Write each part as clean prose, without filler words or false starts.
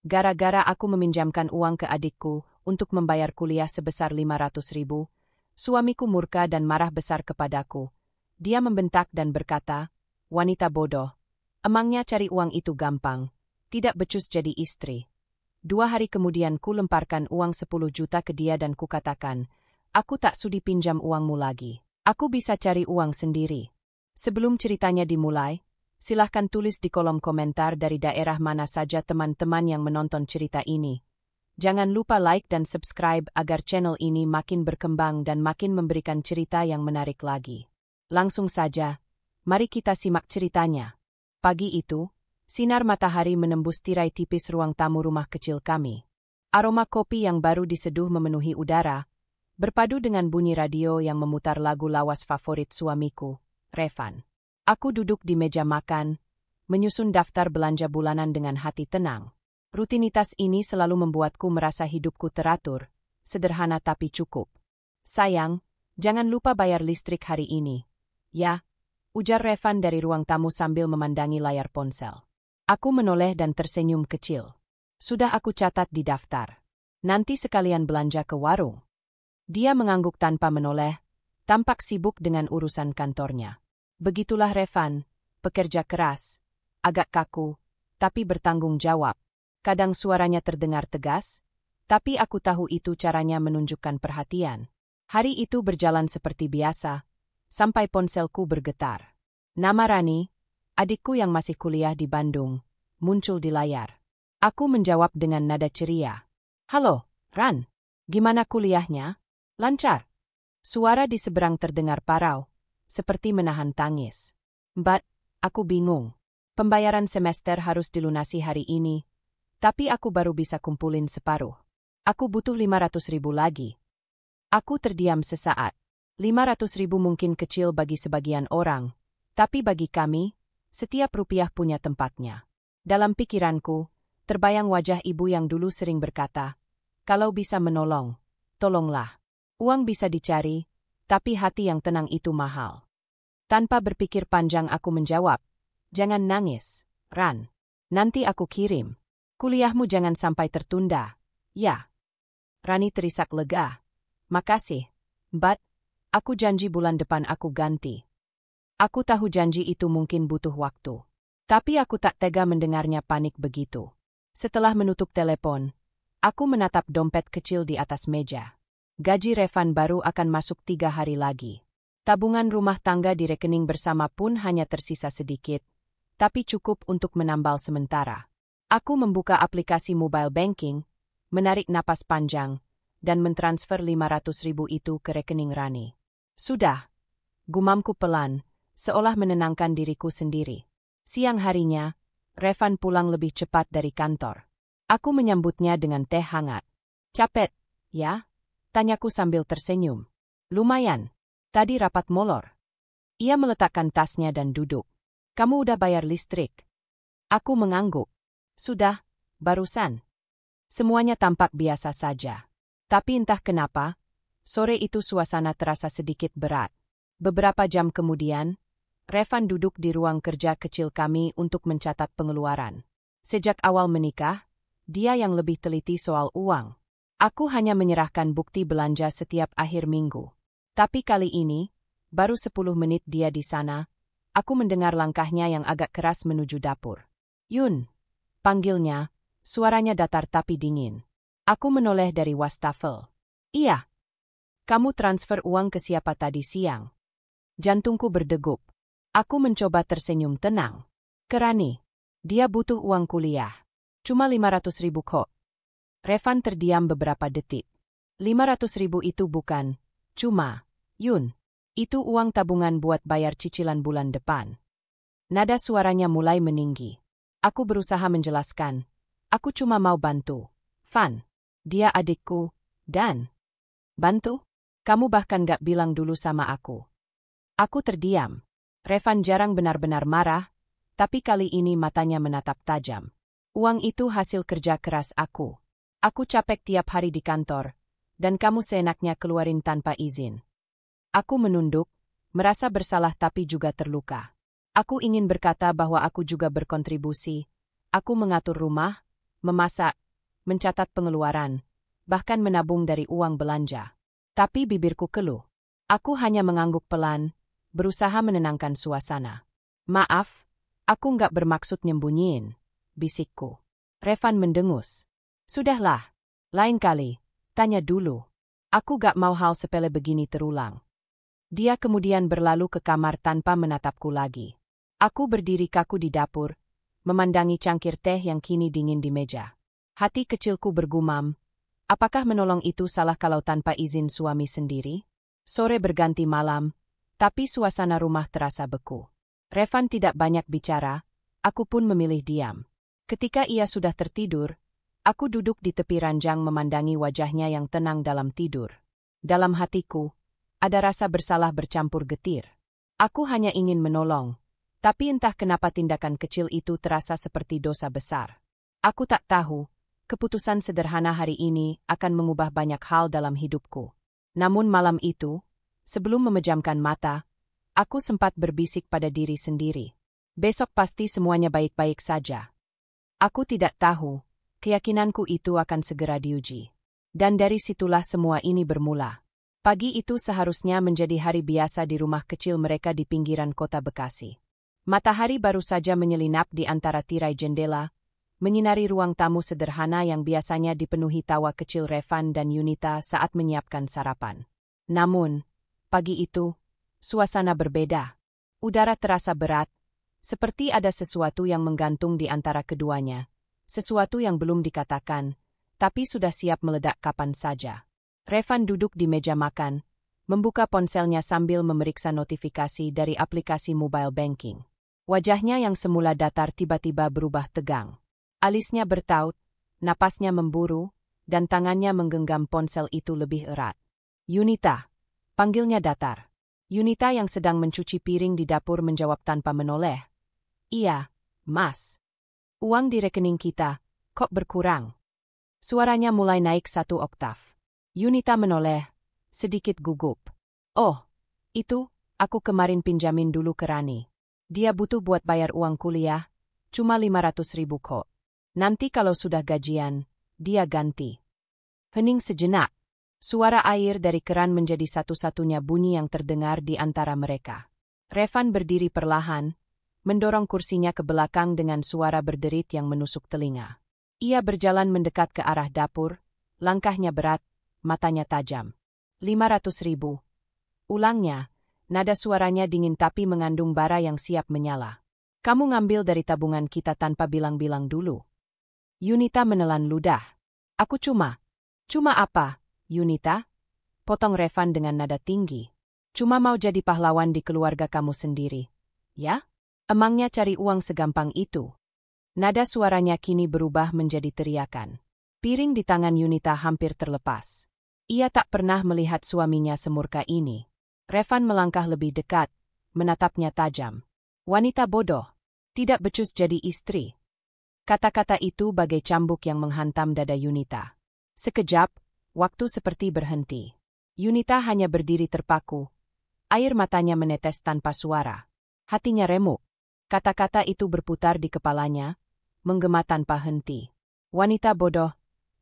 Gara-gara aku meminjamkan uang ke adikku untuk membayar kuliah sebesar 500.000, suamiku murka dan marah besar kepadaku. Dia membentak dan berkata, "Wanita bodoh, emangnya cari uang itu gampang, tidak becus jadi istri." 2 hari kemudian ku lemparkan uang 10 juta ke dia dan kukatakan, "Aku tak sudi pinjam uangmu lagi. Aku bisa cari uang sendiri." Sebelum ceritanya dimulai, silahkan tulis di kolom komentar dari daerah mana saja teman-teman yang menonton cerita ini. Jangan lupa like dan subscribe agar channel ini makin berkembang dan makin memberikan cerita yang menarik lagi. Langsung saja, mari kita simak ceritanya. Pagi itu, sinar matahari menembus tirai tipis ruang tamu rumah kecil kami. Aroma kopi yang baru diseduh memenuhi udara, berpadu dengan bunyi radio yang memutar lagu lawas favorit suamiku, Revan. Aku duduk di meja makan, menyusun daftar belanja bulanan dengan hati tenang. Rutinitas ini selalu membuatku merasa hidupku teratur, sederhana tapi cukup. "Sayang, jangan lupa bayar listrik hari ini." "Ya," ujar Revan dari ruang tamu sambil memandangi layar ponsel. Aku menoleh dan tersenyum kecil. "Sudah aku catat di daftar. Nanti sekalian belanja ke warung." Dia mengangguk tanpa menoleh, tampak sibuk dengan urusan kantornya. Begitulah Revan, pekerja keras, agak kaku, tapi bertanggung jawab. Kadang suaranya terdengar tegas, tapi aku tahu itu caranya menunjukkan perhatian. Hari itu berjalan seperti biasa, sampai ponselku bergetar. Nama Rani, adikku yang masih kuliah di Bandung, muncul di layar. Aku menjawab dengan nada ceria. "Halo, Ran, gimana kuliahnya? Lancar?" Suara di seberang terdengar parau, seperti menahan tangis. "Mbak, aku bingung. Pembayaran semester harus dilunasi hari ini, tapi aku baru bisa kumpulin separuh. Aku butuh 500.000 lagi." Aku terdiam sesaat. 500.000 mungkin kecil bagi sebagian orang, tapi bagi kami, setiap rupiah punya tempatnya. Dalam pikiranku, terbayang wajah ibu yang dulu sering berkata, "Kalau bisa menolong, tolonglah." Uang bisa dicari, tapi hati yang tenang itu mahal. Tanpa berpikir panjang aku menjawab, "Jangan nangis, Ran. Nanti aku kirim. Kuliahmu jangan sampai tertunda, ya." Rani terisak lega. "Makasih, Mbak. Aku janji bulan depan aku ganti." Aku tahu janji itu mungkin butuh waktu. Tapi aku tak tega mendengarnya panik begitu. Setelah menutup telepon, aku menatap dompet kecil di atas meja. Gaji Revan baru akan masuk 3 hari lagi. Tabungan rumah tangga di rekening bersama pun hanya tersisa sedikit, tapi cukup untuk menambal sementara. Aku membuka aplikasi mobile banking, menarik napas panjang, dan mentransfer 500.000 itu ke rekening Rani. "Sudah," gumamku pelan, seolah menenangkan diriku sendiri. Siang harinya, Revan pulang lebih cepat dari kantor. Aku menyambutnya dengan teh hangat. "Capek, ya?" tanyaku sambil tersenyum. "Lumayan. Tadi rapat molor." Ia meletakkan tasnya dan duduk. "Kamu udah bayar listrik?" Aku mengangguk. "Sudah, barusan." Semuanya tampak biasa saja. Tapi entah kenapa, sore itu suasana terasa sedikit berat. Beberapa jam kemudian, Revan duduk di ruang kerja kecil kami untuk mencatat pengeluaran. Sejak awal menikah, dia yang lebih teliti soal uang. Aku hanya menyerahkan bukti belanja setiap akhir minggu. Tapi kali ini, baru 10 menit dia di sana, aku mendengar langkahnya yang agak keras menuju dapur. "Yun," panggilnya, suaranya datar tapi dingin. Aku menoleh dari wastafel. "Iya." "Kamu transfer uang ke siapa tadi siang?" Jantungku berdegup. Aku mencoba tersenyum tenang. "Ke Rani. Dia butuh uang kuliah. Cuma 500.000 kok." Revan terdiam beberapa detik. 500.000 itu bukan cuma, Yun. Itu uang tabungan buat bayar cicilan bulan depan. Nada suaranya mulai meninggi. Aku berusaha menjelaskan. "Aku cuma mau bantu. Van. Dia adikku, dan..." "Bantu? Kamu bahkan gak bilang dulu sama aku." Aku terdiam. Revan jarang benar-benar marah, tapi kali ini matanya menatap tajam. "Uang itu hasil kerja keras aku. Aku capek tiap hari di kantor, dan kamu seenaknya keluarin tanpa izin." Aku menunduk, merasa bersalah tapi juga terluka. Aku ingin berkata bahwa aku juga berkontribusi. Aku mengatur rumah, memasak, mencatat pengeluaran, bahkan menabung dari uang belanja. Tapi bibirku keluh. Aku hanya mengangguk pelan, berusaha menenangkan suasana. Maaf, aku nggak bermaksud nyembunyiin, bisikku. Revan mendengus. Sudahlah, lain kali, tanya dulu. Aku gak mau hal sepele begini terulang. Dia kemudian berlalu ke kamar tanpa menatapku lagi. Aku berdiri kaku di dapur, memandangi cangkir teh yang kini dingin di meja. Hati kecilku bergumam, apakah menolong itu salah kalau tanpa izin suami sendiri? Sore berganti malam, tapi suasana rumah terasa beku. Revan tidak banyak bicara, aku pun memilih diam. Ketika ia sudah tertidur, aku duduk di tepi ranjang memandangi wajahnya yang tenang dalam tidur. Dalam hatiku, ada rasa bersalah bercampur getir. Aku hanya ingin menolong, tapi entah kenapa tindakan kecil itu terasa seperti dosa besar. Aku tak tahu, keputusan sederhana hari ini akan mengubah banyak hal dalam hidupku. Namun malam itu, sebelum memejamkan mata, aku sempat berbisik pada diri sendiri. Besok pasti semuanya baik-baik saja. Aku tidak tahu, keyakinanku itu akan segera diuji. Dan dari situlah semua ini bermula. Pagi itu seharusnya menjadi hari biasa di rumah kecil mereka di pinggiran kota Bekasi. Matahari baru saja menyelinap di antara tirai jendela, menyinari ruang tamu sederhana yang biasanya dipenuhi tawa kecil Revan dan Yunita saat menyiapkan sarapan. Namun, pagi itu, suasana berbeda. Udara terasa berat, seperti ada sesuatu yang menggantung di antara keduanya. Sesuatu yang belum dikatakan, tapi sudah siap meledak kapan saja. Revan duduk di meja makan, membuka ponselnya sambil memeriksa notifikasi dari aplikasi mobile banking. Wajahnya yang semula datar tiba-tiba berubah tegang. Alisnya bertaut, napasnya memburu, dan tangannya menggenggam ponsel itu lebih erat. Yunita, panggilnya datar. Yunita yang sedang mencuci piring di dapur menjawab tanpa menoleh. Iya, Mas. Uang di rekening kita, kok berkurang? Suaranya mulai naik 1 oktav. Yunita menoleh, sedikit gugup. Oh, itu, aku kemarin pinjamin dulu ke Rani. Dia butuh buat bayar uang kuliah, cuma 500.000 kok. Nanti kalau sudah gajian, dia ganti. Hening sejenak. Suara air dari keran menjadi satu-satunya bunyi yang terdengar di antara mereka. Revan berdiri perlahan, mendorong kursinya ke belakang dengan suara berderit yang menusuk telinga. Ia berjalan mendekat ke arah dapur, langkahnya berat, matanya tajam. 500.000. Ulangnya, nada suaranya dingin tapi mengandung bara yang siap menyala. Kamu ngambil dari tabungan kita tanpa bilang-bilang dulu. Yunita menelan ludah. Aku cuma apa, Yunita? Potong Revan dengan nada tinggi. Cuma mau jadi pahlawan di keluarga kamu sendiri. Ya? Emangnya cari uang segampang itu? Nada suaranya kini berubah menjadi teriakan. Piring di tangan Yunita hampir terlepas. Ia tak pernah melihat suaminya semurka ini. Revan melangkah lebih dekat, menatapnya tajam. Wanita bodoh, tidak becus jadi istri. Kata-kata itu bagai cambuk yang menghantam dada Yunita. Sekejap, waktu seperti berhenti. Yunita hanya berdiri terpaku. Air matanya menetes tanpa suara. Hatinya remuk. Kata-kata itu berputar di kepalanya, menggema tanpa henti. Wanita bodoh,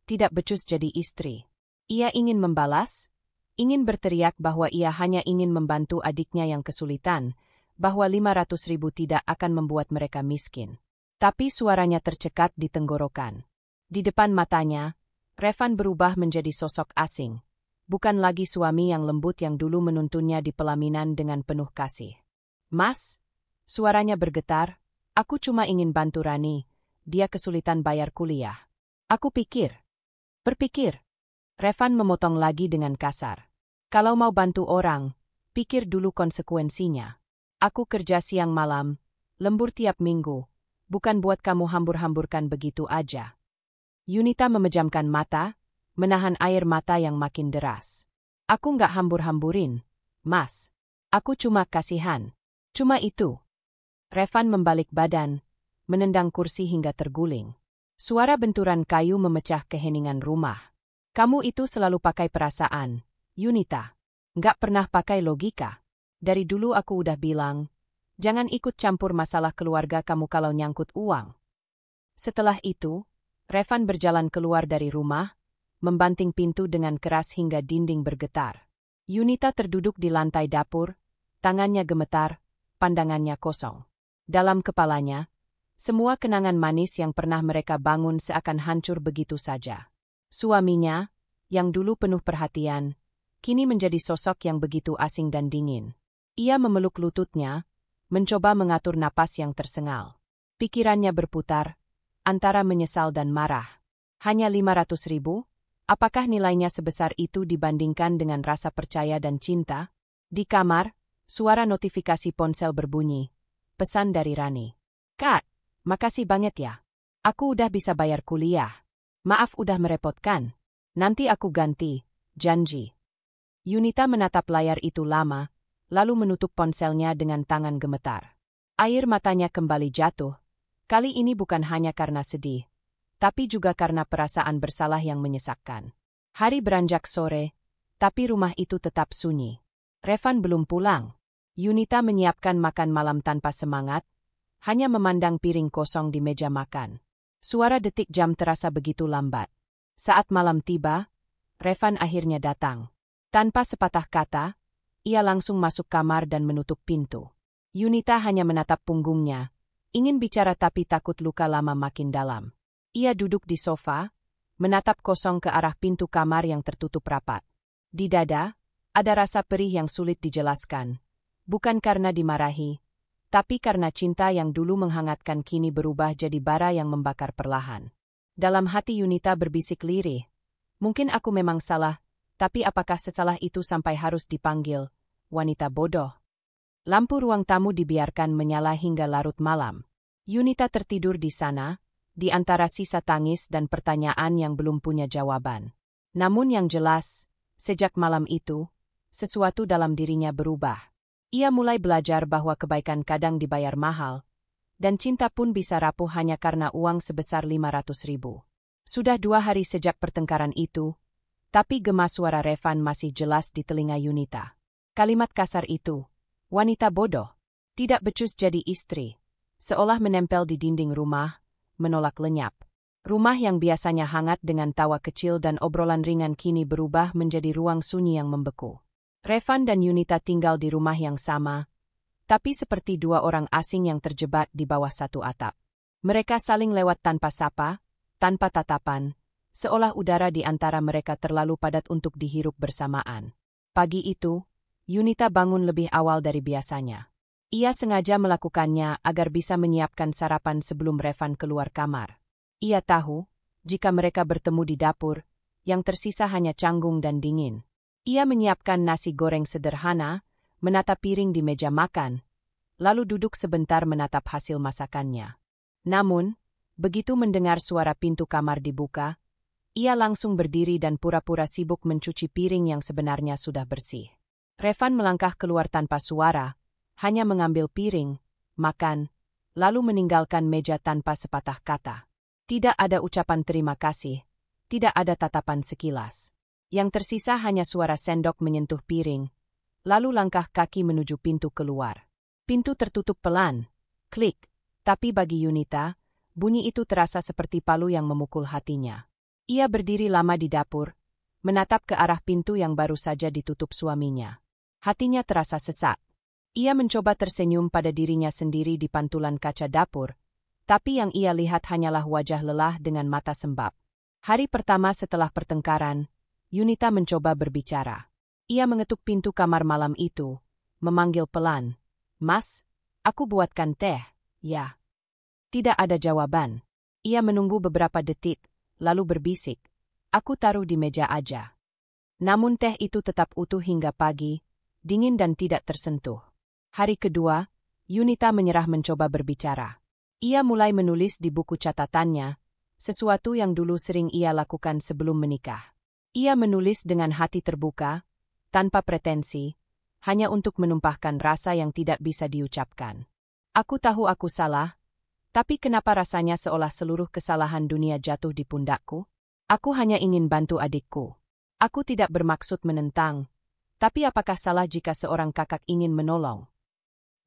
tidak becus jadi istri. Ia ingin membalas, ingin berteriak bahwa ia hanya ingin membantu adiknya yang kesulitan, bahwa 500.000 tidak akan membuat mereka miskin. Tapi suaranya tercekat di tenggorokan. Di depan matanya, Revan berubah menjadi sosok asing. Bukan lagi suami yang lembut yang dulu menuntunnya di pelaminan dengan penuh kasih. Mas, suaranya bergetar, aku cuma ingin bantu Rani, dia kesulitan bayar kuliah. Aku berpikir. Revan memotong lagi dengan kasar. Kalau mau bantu orang, pikir dulu konsekuensinya. Aku kerja siang malam, lembur tiap minggu. Bukan buat kamu hambur-hamburkan begitu aja. Yunita memejamkan mata, menahan air mata yang makin deras. Aku nggak hambur-hamburin, Mas. Aku cuma kasihan. Cuma itu. Revan membalik badan, menendang kursi hingga terguling. Suara benturan kayu memecah keheningan rumah. Kamu itu selalu pakai perasaan, Yunita. Nggak pernah pakai logika. Dari dulu aku udah bilang, jangan ikut campur masalah keluarga kamu kalau nyangkut uang. Setelah itu, Revan berjalan keluar dari rumah, membanting pintu dengan keras hingga dinding bergetar. Yunita terduduk di lantai dapur, tangannya gemetar, pandangannya kosong. Dalam kepalanya, semua kenangan manis yang pernah mereka bangun seakan hancur begitu saja. Suaminya, yang dulu penuh perhatian, kini menjadi sosok yang begitu asing dan dingin. Ia memeluk lututnya, mencoba mengatur napas yang tersengal. Pikirannya berputar, antara menyesal dan marah. Hanya 500.000? Apakah nilainya sebesar itu dibandingkan dengan rasa percaya dan cinta? Di kamar, suara notifikasi ponsel berbunyi. Pesan dari Rani. Kak, makasih banget ya. Aku udah bisa bayar kuliah. Maaf udah merepotkan. Nanti aku ganti, janji. Yunita menatap layar itu lama, lalu menutup ponselnya dengan tangan gemetar. Air matanya kembali jatuh. Kali ini bukan hanya karena sedih, tapi juga karena perasaan bersalah yang menyesakkan. Hari beranjak sore, tapi rumah itu tetap sunyi. Revan belum pulang. Yunita menyiapkan makan malam tanpa semangat, hanya memandang piring kosong di meja makan. Suara detik jam terasa begitu lambat. Saat malam tiba, Revan akhirnya datang. Tanpa sepatah kata, ia langsung masuk kamar dan menutup pintu. Yunita hanya menatap punggungnya, ingin bicara tapi takut luka lama makin dalam. Ia duduk di sofa, menatap kosong ke arah pintu kamar yang tertutup rapat. Di dada, ada rasa perih yang sulit dijelaskan. Bukan karena dimarahi, tapi karena cinta yang dulu menghangatkan kini berubah jadi bara yang membakar perlahan. Dalam hati Yunita berbisik lirih. Mungkin aku memang salah, tapi apakah sesalah itu sampai harus dipanggil wanita bodoh? Lampu ruang tamu dibiarkan menyala hingga larut malam. Yunita tertidur di sana, di antara sisa tangis dan pertanyaan yang belum punya jawaban. Namun yang jelas, sejak malam itu, sesuatu dalam dirinya berubah. Ia mulai belajar bahwa kebaikan kadang dibayar mahal, dan cinta pun bisa rapuh hanya karena uang sebesar 500.000. Sudah 2 hari sejak pertengkaran itu, tapi gema suara Revan masih jelas di telinga Yunita. Kalimat kasar itu, wanita bodoh, tidak becus jadi istri, seolah menempel di dinding rumah, menolak lenyap. Rumah yang biasanya hangat dengan tawa kecil dan obrolan ringan kini berubah menjadi ruang sunyi yang membeku. Revan dan Yunita tinggal di rumah yang sama, tapi seperti 2 orang asing yang terjebak di bawah satu atap. Mereka saling lewat tanpa sapa, tanpa tatapan, seolah udara di antara mereka terlalu padat untuk dihirup bersamaan. Pagi itu, Yunita bangun lebih awal dari biasanya. Ia sengaja melakukannya agar bisa menyiapkan sarapan sebelum Revan keluar kamar. Ia tahu, jika mereka bertemu di dapur, yang tersisa hanya canggung dan dingin. Ia menyiapkan nasi goreng sederhana, menatap piring di meja makan, lalu duduk sebentar menatap hasil masakannya. Namun, begitu mendengar suara pintu kamar dibuka, ia langsung berdiri dan pura-pura sibuk mencuci piring yang sebenarnya sudah bersih. Revan melangkah keluar tanpa suara, hanya mengambil piring, makan, lalu meninggalkan meja tanpa sepatah kata. Tidak ada ucapan terima kasih, tidak ada tatapan sekilas. Yang tersisa hanya suara sendok menyentuh piring, lalu langkah kaki menuju pintu keluar. Pintu tertutup pelan, klik, tapi bagi Yunita, bunyi itu terasa seperti palu yang memukul hatinya. Ia berdiri lama di dapur, menatap ke arah pintu yang baru saja ditutup suaminya. Hatinya terasa sesak. Ia mencoba tersenyum pada dirinya sendiri di pantulan kaca dapur, tapi yang ia lihat hanyalah wajah lelah dengan mata sembab. Hari pertama setelah pertengkaran, Yunita mencoba berbicara. Ia mengetuk pintu kamar malam itu, memanggil pelan, "Mas, aku buatkan teh, ya?" Tidak ada jawaban. Ia menunggu beberapa detik, lalu berbisik, "Aku taruh di meja aja." Namun teh itu tetap utuh hingga pagi, dingin dan tidak tersentuh. Hari kedua, Yunita menyerah mencoba berbicara. Ia mulai menulis di buku catatannya, sesuatu yang dulu sering ia lakukan sebelum menikah. Ia menulis dengan hati terbuka, tanpa pretensi, hanya untuk menumpahkan rasa yang tidak bisa diucapkan. "Aku tahu aku salah, tapi kenapa rasanya seolah seluruh kesalahan dunia jatuh di pundakku? Aku hanya ingin bantu adikku. Aku tidak bermaksud menentang, tapi apakah salah jika seorang kakak ingin menolong?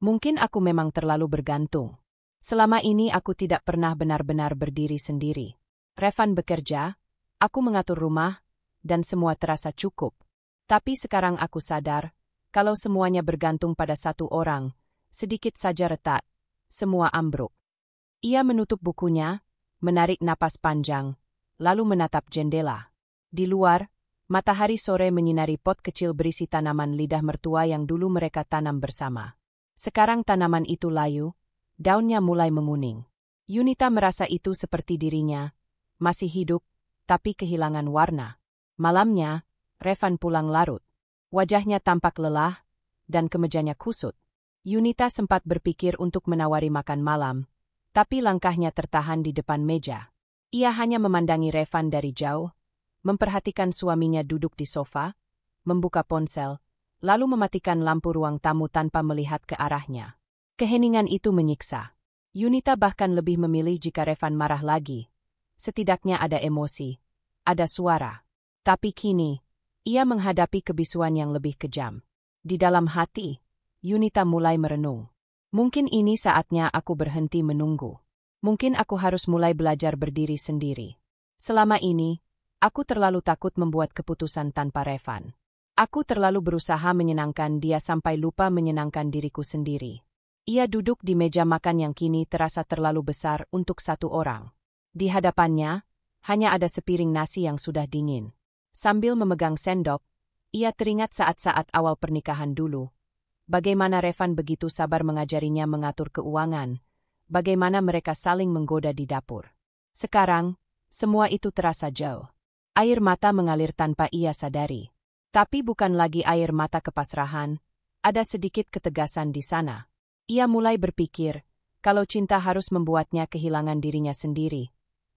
Mungkin aku memang terlalu bergantung. Selama ini aku tidak pernah benar-benar berdiri sendiri." Revan bekerja, aku mengatur rumah, dan semua terasa cukup. Tapi sekarang aku sadar, kalau semuanya bergantung pada satu orang, sedikit saja retak, semua ambruk. Ia menutup bukunya, menarik napas panjang, lalu menatap jendela. Di luar, matahari sore menyinari pot kecil berisi tanaman lidah mertua yang dulu mereka tanam bersama. Sekarang tanaman itu layu, daunnya mulai menguning. Yunita merasa itu seperti dirinya, masih hidup, tapi kehilangan warna. Malamnya, Revan pulang larut. Wajahnya tampak lelah, dan kemejanya kusut. Yunita sempat berpikir untuk menawari makan malam, tapi langkahnya tertahan di depan meja. Ia hanya memandangi Revan dari jauh, memperhatikan suaminya duduk di sofa, membuka ponsel, lalu mematikan lampu ruang tamu tanpa melihat ke arahnya. Keheningan itu menyiksa. Yunita bahkan lebih memilih jika Revan marah lagi. Setidaknya ada emosi, ada suara. Tapi kini, ia menghadapi kebisuan yang lebih kejam. Di dalam hati, Yunita mulai merenung. Mungkin ini saatnya aku berhenti menunggu. Mungkin aku harus mulai belajar berdiri sendiri. Selama ini, aku terlalu takut membuat keputusan tanpa Revan. Aku terlalu berusaha menyenangkan dia sampai lupa menyenangkan diriku sendiri. Ia duduk di meja makan yang kini terasa terlalu besar untuk satu orang. Di hadapannya, hanya ada sepiring nasi yang sudah dingin. Sambil memegang sendok, ia teringat saat-saat awal pernikahan dulu. Bagaimana Revan begitu sabar mengajarinya mengatur keuangan, bagaimana mereka saling menggoda di dapur. Sekarang, semua itu terasa jauh. Air mata mengalir tanpa ia sadari. Tapi bukan lagi air mata kepasrahan, ada sedikit ketegasan di sana. Ia mulai berpikir, kalau cinta harus membuatnya kehilangan dirinya sendiri,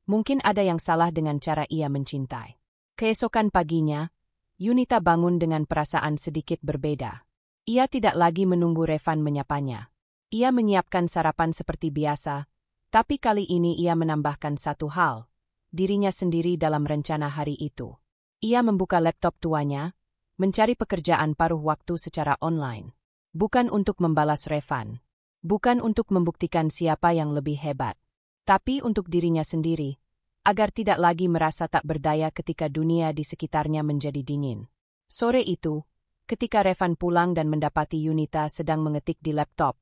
mungkin ada yang salah dengan cara ia mencintai. Keesokan paginya, Yunita bangun dengan perasaan sedikit berbeda. Ia tidak lagi menunggu Revan menyapanya. Ia menyiapkan sarapan seperti biasa, tapi kali ini ia menambahkan satu hal, dirinya sendiri dalam rencana hari itu. Ia membuka laptop tuanya, mencari pekerjaan paruh waktu secara online. Bukan untuk membalas Revan, bukan untuk membuktikan siapa yang lebih hebat, tapi untuk dirinya sendiri, agar tidak lagi merasa tak berdaya ketika dunia di sekitarnya menjadi dingin. Sore itu, ketika Revan pulang dan mendapati Yunita sedang mengetik di laptop,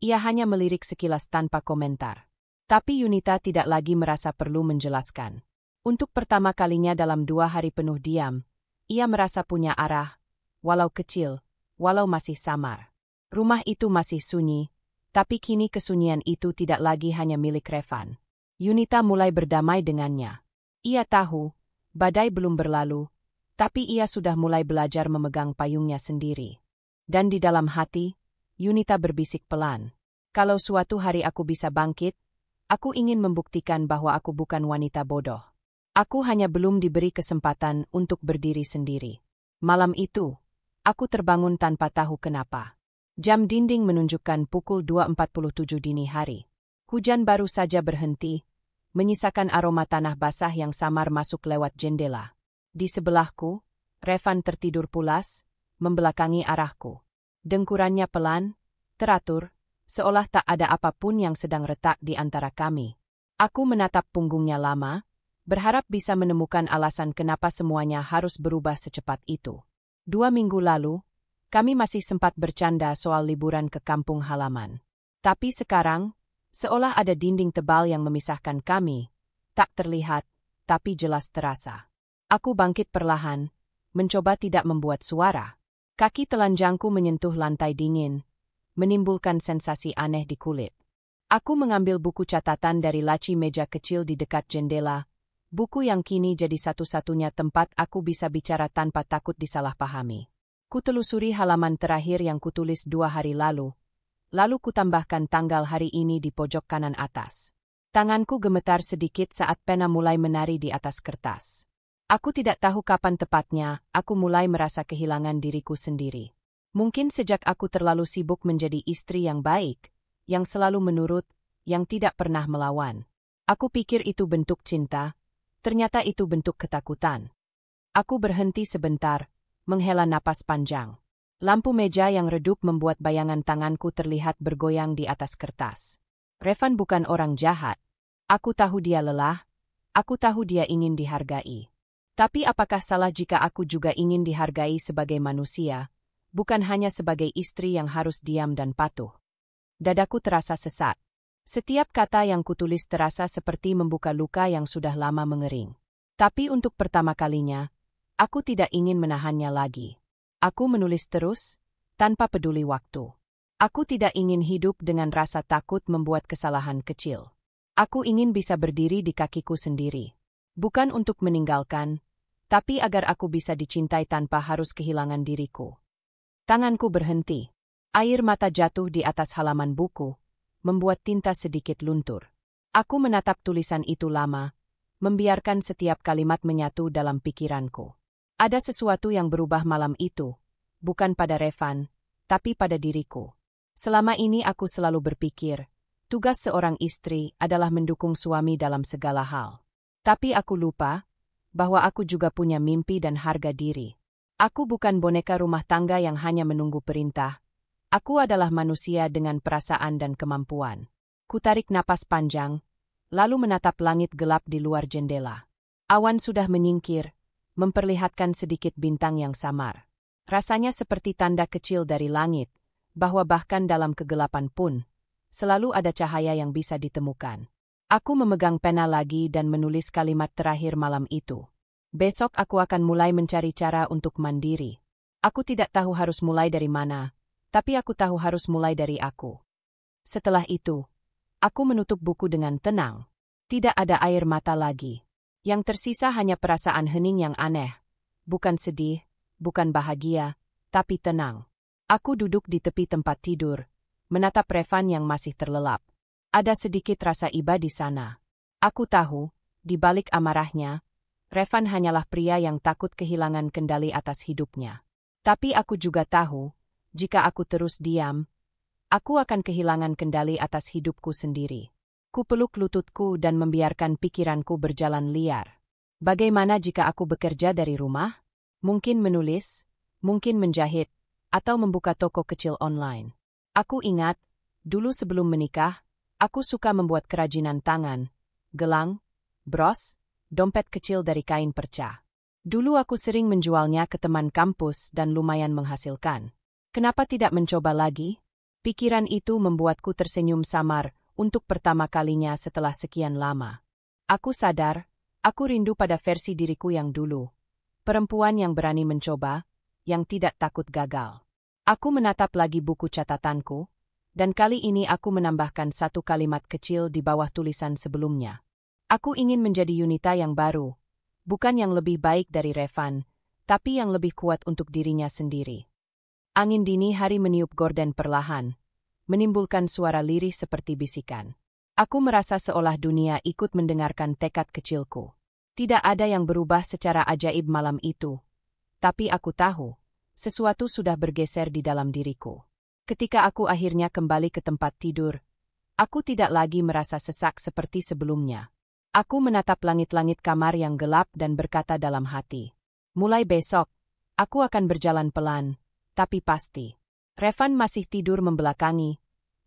ia hanya melirik sekilas tanpa komentar. Tapi Yunita tidak lagi merasa perlu menjelaskan. Untuk pertama kalinya dalam 2 hari penuh diam, ia merasa punya arah, walau kecil, walau masih samar. Rumah itu masih sunyi, tapi kini kesunyian itu tidak lagi hanya milik Revan. Yunita mulai berdamai dengannya. Ia tahu, badai belum berlalu, tapi ia sudah mulai belajar memegang payungnya sendiri. Dan di dalam hati, Yunita berbisik pelan. Kalau suatu hari aku bisa bangkit, aku ingin membuktikan bahwa aku bukan wanita bodoh. Aku hanya belum diberi kesempatan untuk berdiri sendiri. Malam itu, aku terbangun tanpa tahu kenapa. Jam dinding menunjukkan pukul 2.47 dini hari. Hujan baru saja berhenti, menyisakan aroma tanah basah yang samar masuk lewat jendela. Di sebelahku, Revan tertidur pulas, membelakangi arahku. Dengkurannya pelan, teratur, seolah tak ada apapun yang sedang retak di antara kami. Aku menatap punggungnya lama, berharap bisa menemukan alasan kenapa semuanya harus berubah secepat itu. 2 minggu lalu, kami masih sempat bercanda soal liburan ke kampung halaman. Tapi sekarang, seolah ada dinding tebal yang memisahkan kami, tak terlihat, tapi jelas terasa. Aku bangkit perlahan, mencoba tidak membuat suara. Kaki telanjangku menyentuh lantai dingin, menimbulkan sensasi aneh di kulit. Aku mengambil buku catatan dari laci meja kecil di dekat jendela, buku yang kini jadi satu-satunya tempat aku bisa bicara tanpa takut disalahpahami. Kutelusuri halaman terakhir yang kutulis 2 hari lalu, lalu kutambahkan tanggal hari ini di pojok kanan atas. Tanganku gemetar sedikit saat pena mulai menari di atas kertas. Aku tidak tahu kapan tepatnya, aku mulai merasa kehilangan diriku sendiri. Mungkin sejak aku terlalu sibuk menjadi istri yang baik, yang selalu menurut, yang tidak pernah melawan. Aku pikir itu bentuk cinta, ternyata itu bentuk ketakutan. Aku berhenti sebentar, menghela napas panjang. Lampu meja yang redup membuat bayangan tanganku terlihat bergoyang di atas kertas. Revan bukan orang jahat. Aku tahu dia lelah, Aku tahu dia ingin dihargai. Tapi apakah salah jika aku juga ingin dihargai sebagai manusia, bukan hanya sebagai istri yang harus diam dan patuh? Dadaku terasa sesak. Setiap kata yang kutulis terasa seperti membuka luka yang sudah lama mengering. Tapi untuk pertama kalinya, aku tidak ingin menahannya lagi. Aku menulis terus, tanpa peduli waktu. Aku tidak ingin hidup dengan rasa takut membuat kesalahan kecil. Aku ingin bisa berdiri di kakiku sendiri. Bukan untuk meninggalkan, tapi agar aku bisa dicintai tanpa harus kehilangan diriku. Tanganku berhenti. Air mata jatuh di atas halaman buku, membuat tinta sedikit luntur. Aku menatap tulisan itu lama, membiarkan setiap kalimat menyatu dalam pikiranku. Ada sesuatu yang berubah malam itu, bukan pada Revan, tapi pada diriku. Selama ini aku selalu berpikir, tugas seorang istri adalah mendukung suami dalam segala hal. Tapi aku lupa bahwa aku juga punya mimpi dan harga diri. Aku bukan boneka rumah tangga yang hanya menunggu perintah. Aku adalah manusia dengan perasaan dan kemampuan. Kutarik napas panjang, lalu menatap langit gelap di luar jendela. Awan sudah menyingkir, memperlihatkan sedikit bintang yang samar. Rasanya seperti tanda kecil dari langit, bahwa bahkan dalam kegelapan pun, selalu ada cahaya yang bisa ditemukan. Aku memegang pena lagi dan menulis kalimat terakhir malam itu. Besok aku akan mulai mencari cara untuk mandiri. Aku tidak tahu harus mulai dari mana, tapi aku tahu harus mulai dari aku. Setelah itu, aku menutup buku dengan tenang. Tidak ada air mata lagi. Yang tersisa hanya perasaan hening yang aneh. Bukan sedih, bukan bahagia, tapi tenang. Aku duduk di tepi tempat tidur, menatap Revan yang masih terlelap. Ada sedikit rasa iba di sana. Aku tahu, di balik amarahnya, Revan hanyalah pria yang takut kehilangan kendali atas hidupnya. Tapi aku juga tahu, jika aku terus diam, aku akan kehilangan kendali atas hidupku sendiri. Kupeluk lututku dan membiarkan pikiranku berjalan liar. Bagaimana jika aku bekerja dari rumah? Mungkin menulis, mungkin menjahit, atau membuka toko kecil online. Aku ingat, dulu sebelum menikah, aku suka membuat kerajinan tangan, gelang, bros, dompet kecil dari kain perca. Dulu aku sering menjualnya ke teman kampus dan lumayan menghasilkan. Kenapa tidak mencoba lagi? Pikiran itu membuatku tersenyum samar untuk pertama kalinya setelah sekian lama. Aku sadar, aku rindu pada versi diriku yang dulu. Perempuan yang berani mencoba, yang tidak takut gagal. Aku menatap lagi buku catatanku, dan kali ini aku menambahkan satu kalimat kecil di bawah tulisan sebelumnya. Aku ingin menjadi Yunita yang baru, bukan yang lebih baik dari Revan, tapi yang lebih kuat untuk dirinya sendiri. Angin dini hari meniup gorden perlahan, menimbulkan suara lirih seperti bisikan. Aku merasa seolah dunia ikut mendengarkan tekad kecilku. Tidak ada yang berubah secara ajaib malam itu, tapi aku tahu, sesuatu sudah bergeser di dalam diriku. Ketika aku akhirnya kembali ke tempat tidur, aku tidak lagi merasa sesak seperti sebelumnya. Aku menatap langit-langit kamar yang gelap dan berkata dalam hati, mulai besok, aku akan berjalan pelan, tapi pasti. Revan masih tidur membelakangi,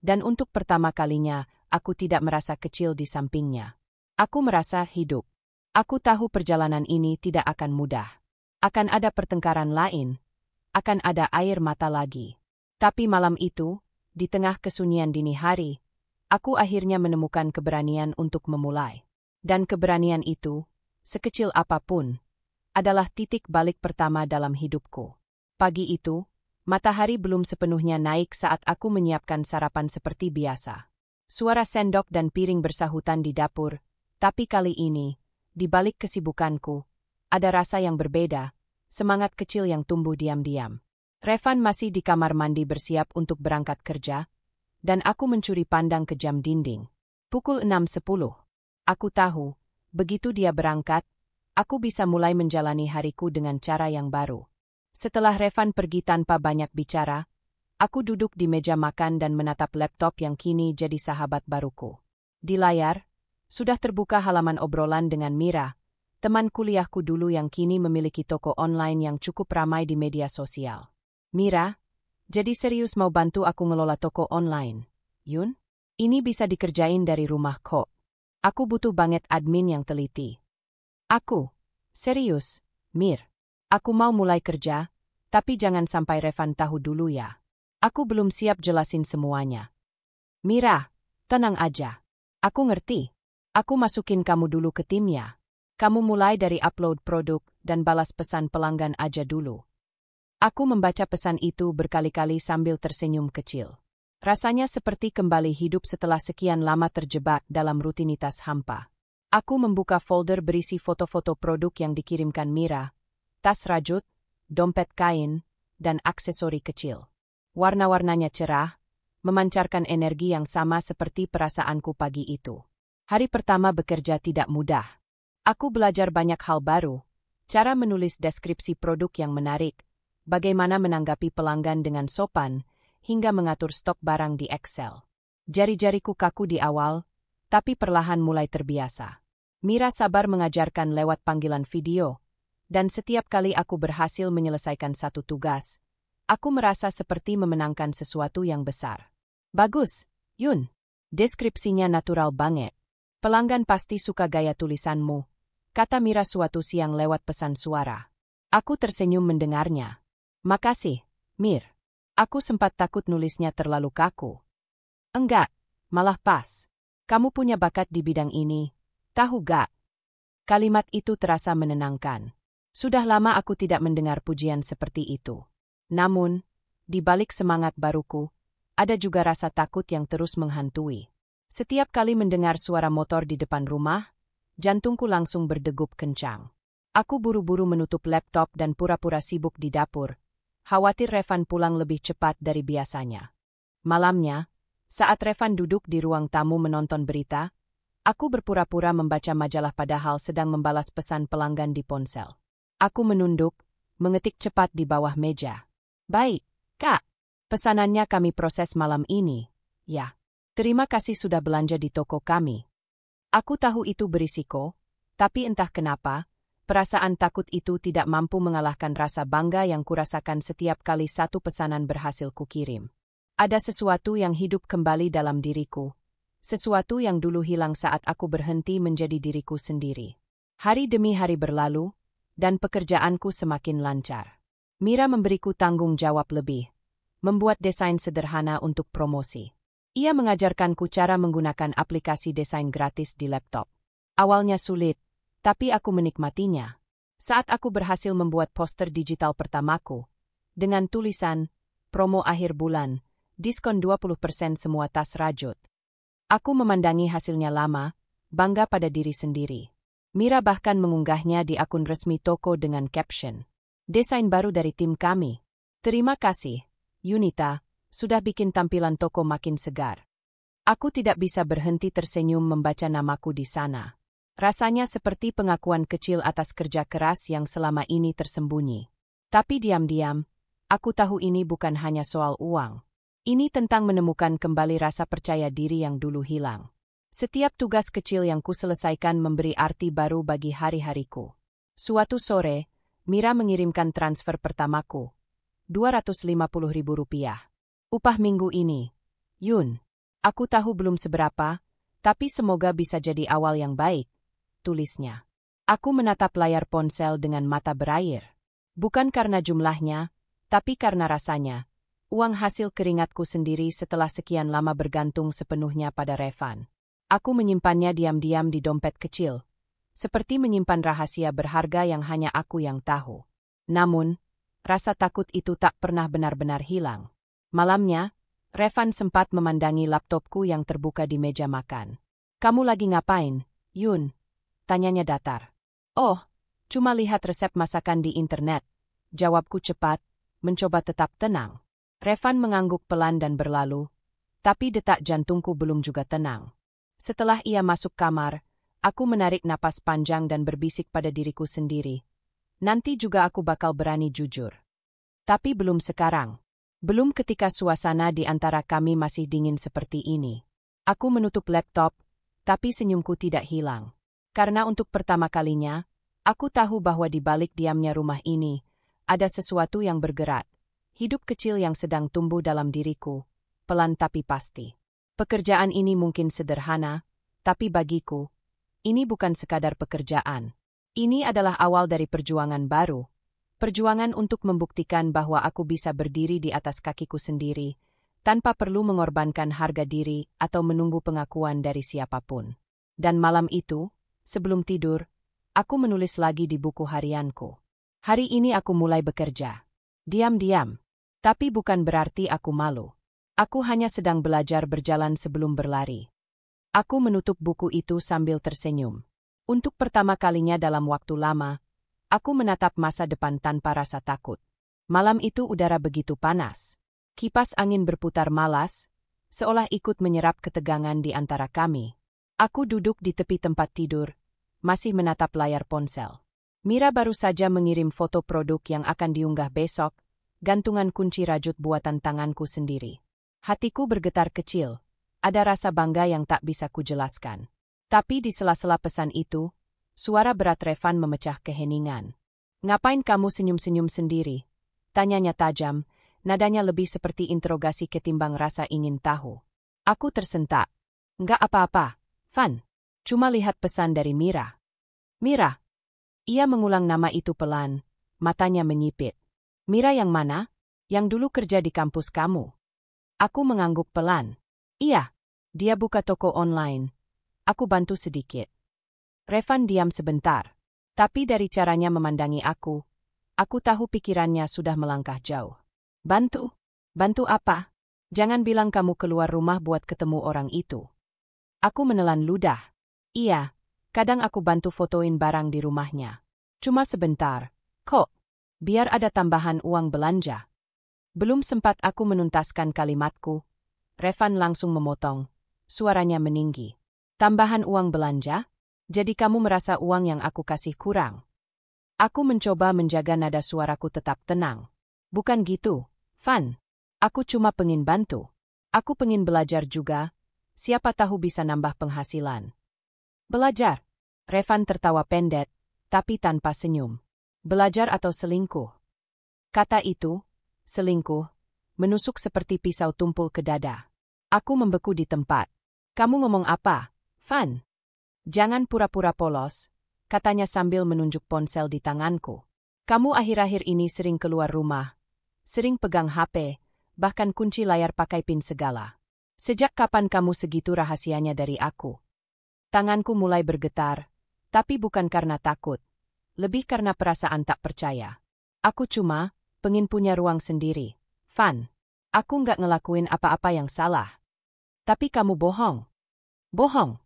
dan untuk pertama kalinya, aku tidak merasa kecil di sampingnya. Aku merasa hidup. Aku tahu perjalanan ini tidak akan mudah. Akan ada pertengkaran lain, akan ada air mata lagi. Tapi malam itu, di tengah kesunyian dini hari, aku akhirnya menemukan keberanian untuk memulai. Dan keberanian itu, sekecil apapun, adalah titik balik pertama dalam hidupku. Pagi itu, matahari belum sepenuhnya naik saat aku menyiapkan sarapan seperti biasa. Suara sendok dan piring bersahutan di dapur, tapi kali ini, di balik kesibukanku, ada rasa yang berbeda, semangat kecil yang tumbuh diam-diam. Revan masih di kamar mandi bersiap untuk berangkat kerja, dan aku mencuri pandang ke jam dinding. Pukul 6.10. Aku tahu, begitu dia berangkat, aku bisa mulai menjalani hariku dengan cara yang baru. Setelah Revan pergi tanpa banyak bicara, aku duduk di meja makan dan menatap laptop yang kini jadi sahabat baruku. Di layar, sudah terbuka halaman obrolan dengan Mira, teman kuliahku dulu yang kini memiliki toko online yang cukup ramai di media sosial. Mira, jadi serius mau bantu aku ngelola toko online, Yun? Ini bisa dikerjain dari rumah kok. Aku butuh banget admin yang teliti. Aku, serius, Mir. Aku mau mulai kerja, tapi jangan sampai Revan tahu dulu ya. Aku belum siap jelasin semuanya. Mira, tenang aja. Aku ngerti. Aku masukin kamu dulu ke timnya. Kamu mulai dari upload produk dan balas pesan pelanggan aja dulu. Aku membaca pesan itu berkali-kali sambil tersenyum kecil. Rasanya seperti kembali hidup setelah sekian lama terjebak dalam rutinitas hampa. Aku membuka folder berisi foto-foto produk yang dikirimkan Mira, tas rajut, dompet kain, dan aksesori kecil. Warna-warnanya cerah, memancarkan energi yang sama seperti perasaanku pagi itu. Hari pertama bekerja tidak mudah. Aku belajar banyak hal baru, cara menulis deskripsi produk yang menarik, bagaimana menanggapi pelanggan dengan sopan, hingga mengatur stok barang di Excel. Jari-jariku kaku di awal, tapi perlahan mulai terbiasa. Mira sabar mengajarkan lewat panggilan video, dan setiap kali aku berhasil menyelesaikan satu tugas, aku merasa seperti memenangkan sesuatu yang besar. Bagus, Yun. Deskripsinya natural banget. Pelanggan pasti suka gaya tulisanmu, kata Mira suatu siang lewat pesan suara. Aku tersenyum mendengarnya. Makasih, Mir. Aku sempat takut nulisnya terlalu kaku. Enggak, malah pas. Kamu punya bakat di bidang ini, tahu gak? Kalimat itu terasa menenangkan. Sudah lama aku tidak mendengar pujian seperti itu. Namun, di balik semangat baruku, ada juga rasa takut yang terus menghantui. Setiap kali mendengar suara motor di depan rumah, jantungku langsung berdegup kencang. Aku buru-buru menutup laptop dan pura-pura sibuk di dapur, khawatir Revan pulang lebih cepat dari biasanya. Malamnya, saat Revan duduk di ruang tamu menonton berita, aku berpura-pura membaca majalah padahal sedang membalas pesan pelanggan di ponsel. Aku menunduk, mengetik cepat di bawah meja. Baik, Kak. Pesanannya kami proses malam ini. Ya. Terima kasih sudah belanja di toko kami. Aku tahu itu berisiko, tapi entah kenapa, perasaan takut itu tidak mampu mengalahkan rasa bangga yang kurasakan setiap kali satu pesanan berhasil kukirim. Ada sesuatu yang hidup kembali dalam diriku. Sesuatu yang dulu hilang saat aku berhenti menjadi diriku sendiri. Hari demi hari berlalu, dan pekerjaanku semakin lancar. Mira memberiku tanggung jawab lebih, membuat desain sederhana untuk promosi. Ia mengajarkanku cara menggunakan aplikasi desain gratis di laptop. Awalnya sulit, tapi aku menikmatinya. Saat aku berhasil membuat poster digital pertamaku, dengan tulisan, promo akhir bulan, diskon 20% semua tas rajut. Aku memandangi hasilnya lama, bangga pada diri sendiri. Mira bahkan mengunggahnya di akun resmi toko dengan caption, "Desain baru dari tim kami. Terima kasih, Yunita, sudah bikin tampilan toko makin segar." Aku tidak bisa berhenti tersenyum membaca namaku di sana. Rasanya seperti pengakuan kecil atas kerja keras yang selama ini tersembunyi. Tapi diam-diam, aku tahu ini bukan hanya soal uang. Ini tentang menemukan kembali rasa percaya diri yang dulu hilang. Setiap tugas kecil yang kuselesaikan memberi arti baru bagi hari-hariku. Suatu sore, Mira mengirimkan transfer pertamaku, Rp250.000. Upah minggu ini. Yun, aku tahu belum seberapa, tapi semoga bisa jadi awal yang baik, tulisnya. Aku menatap layar ponsel dengan mata berair. Bukan karena jumlahnya, tapi karena rasanya. Uang hasil keringatku sendiri setelah sekian lama bergantung sepenuhnya pada Revan. Aku menyimpannya diam-diam di dompet kecil, seperti menyimpan rahasia berharga yang hanya aku yang tahu. Namun, rasa takut itu tak pernah benar-benar hilang. Malamnya, Revan sempat memandangi laptopku yang terbuka di meja makan. "Kamu lagi ngapain, Yun?" tanyanya datar. "Oh, cuma lihat resep masakan di internet," jawabku cepat, mencoba tetap tenang. Revan mengangguk pelan dan berlalu, tapi detak jantungku belum juga tenang. Setelah ia masuk kamar, aku menarik napas panjang dan berbisik pada diriku sendiri. Nanti juga aku bakal berani jujur. Tapi belum sekarang. Belum ketika suasana di antara kami masih dingin seperti ini. Aku menutup laptop, tapi senyumku tidak hilang. Karena untuk pertama kalinya, aku tahu bahwa di balik diamnya rumah ini, ada sesuatu yang bergerak. Hidup kecil yang sedang tumbuh dalam diriku, pelan tapi pasti. Pekerjaan ini mungkin sederhana, tapi bagiku, ini bukan sekadar pekerjaan. Ini adalah awal dari perjuangan baru. Perjuangan untuk membuktikan bahwa aku bisa berdiri di atas kakiku sendiri, tanpa perlu mengorbankan harga diri atau menunggu pengakuan dari siapapun. Dan malam itu, sebelum tidur, aku menulis lagi di buku harianku. Hari ini aku mulai bekerja. Diam-diam. Tapi bukan berarti aku malu. Aku hanya sedang belajar berjalan sebelum berlari. Aku menutup buku itu sambil tersenyum. Untuk pertama kalinya dalam waktu lama, aku menatap masa depan tanpa rasa takut. Malam itu udara begitu panas. Kipas angin berputar malas, seolah ikut menyerap ketegangan di antara kami. Aku duduk di tepi tempat tidur, masih menatap layar ponsel. Mira baru saja mengirim foto produk yang akan diunggah besok, gantungan kunci rajut buatan tanganku sendiri. Hatiku bergetar kecil, ada rasa bangga yang tak bisa kujelaskan. Tapi di sela-sela pesan itu, suara berat Revan memecah keheningan. "Ngapain kamu senyum-senyum sendiri?" Tanyanya tajam, nadanya lebih seperti interogasi ketimbang rasa ingin tahu. Aku tersentak. "Nggak apa-apa, Van. Cuma lihat pesan dari Mira." "Mira?" Ia mengulang nama itu pelan, matanya menyipit. "Mira yang mana? Yang dulu kerja di kampus kamu?" Aku mengangguk pelan. "Iya, dia buka toko online. Aku bantu sedikit." Revan diam sebentar. Tapi dari caranya memandangi aku tahu pikirannya sudah melangkah jauh. "Bantu? Bantu apa? Jangan bilang kamu keluar rumah buat ketemu orang itu." Aku menelan ludah. "Iya, kadang aku bantu fotoin barang di rumahnya. Cuma sebentar, kok. Biar ada tambahan uang belanja." Belum sempat aku menuntaskan kalimatku, Revan langsung memotong. Suaranya meninggi. "Tambahan uang belanja? Jadi kamu merasa uang yang aku kasih kurang?" Aku mencoba menjaga nada suaraku tetap tenang. "Bukan gitu, Van. Aku cuma pengen bantu. Aku pengen belajar juga. Siapa tahu bisa nambah penghasilan." "Belajar?" Revan tertawa pendek, tapi tanpa senyum. "Belajar atau selingkuh?" Kata itu, selingkuh, menusuk seperti pisau tumpul ke dada. Aku membeku di tempat. "Kamu ngomong apa, Van?" "Jangan pura-pura polos," katanya sambil menunjuk ponsel di tanganku. "Kamu akhir-akhir ini sering keluar rumah, sering pegang HP, bahkan kunci layar pakai pin segala. Sejak kapan kamu segitu rahasianya dari aku?" Tanganku mulai bergetar, tapi bukan karena takut, lebih karena perasaan tak percaya. "Aku cuma pengen punya ruang sendiri, Van. Aku nggak ngelakuin apa-apa yang salah." "Tapi kamu bohong." "Bohong?"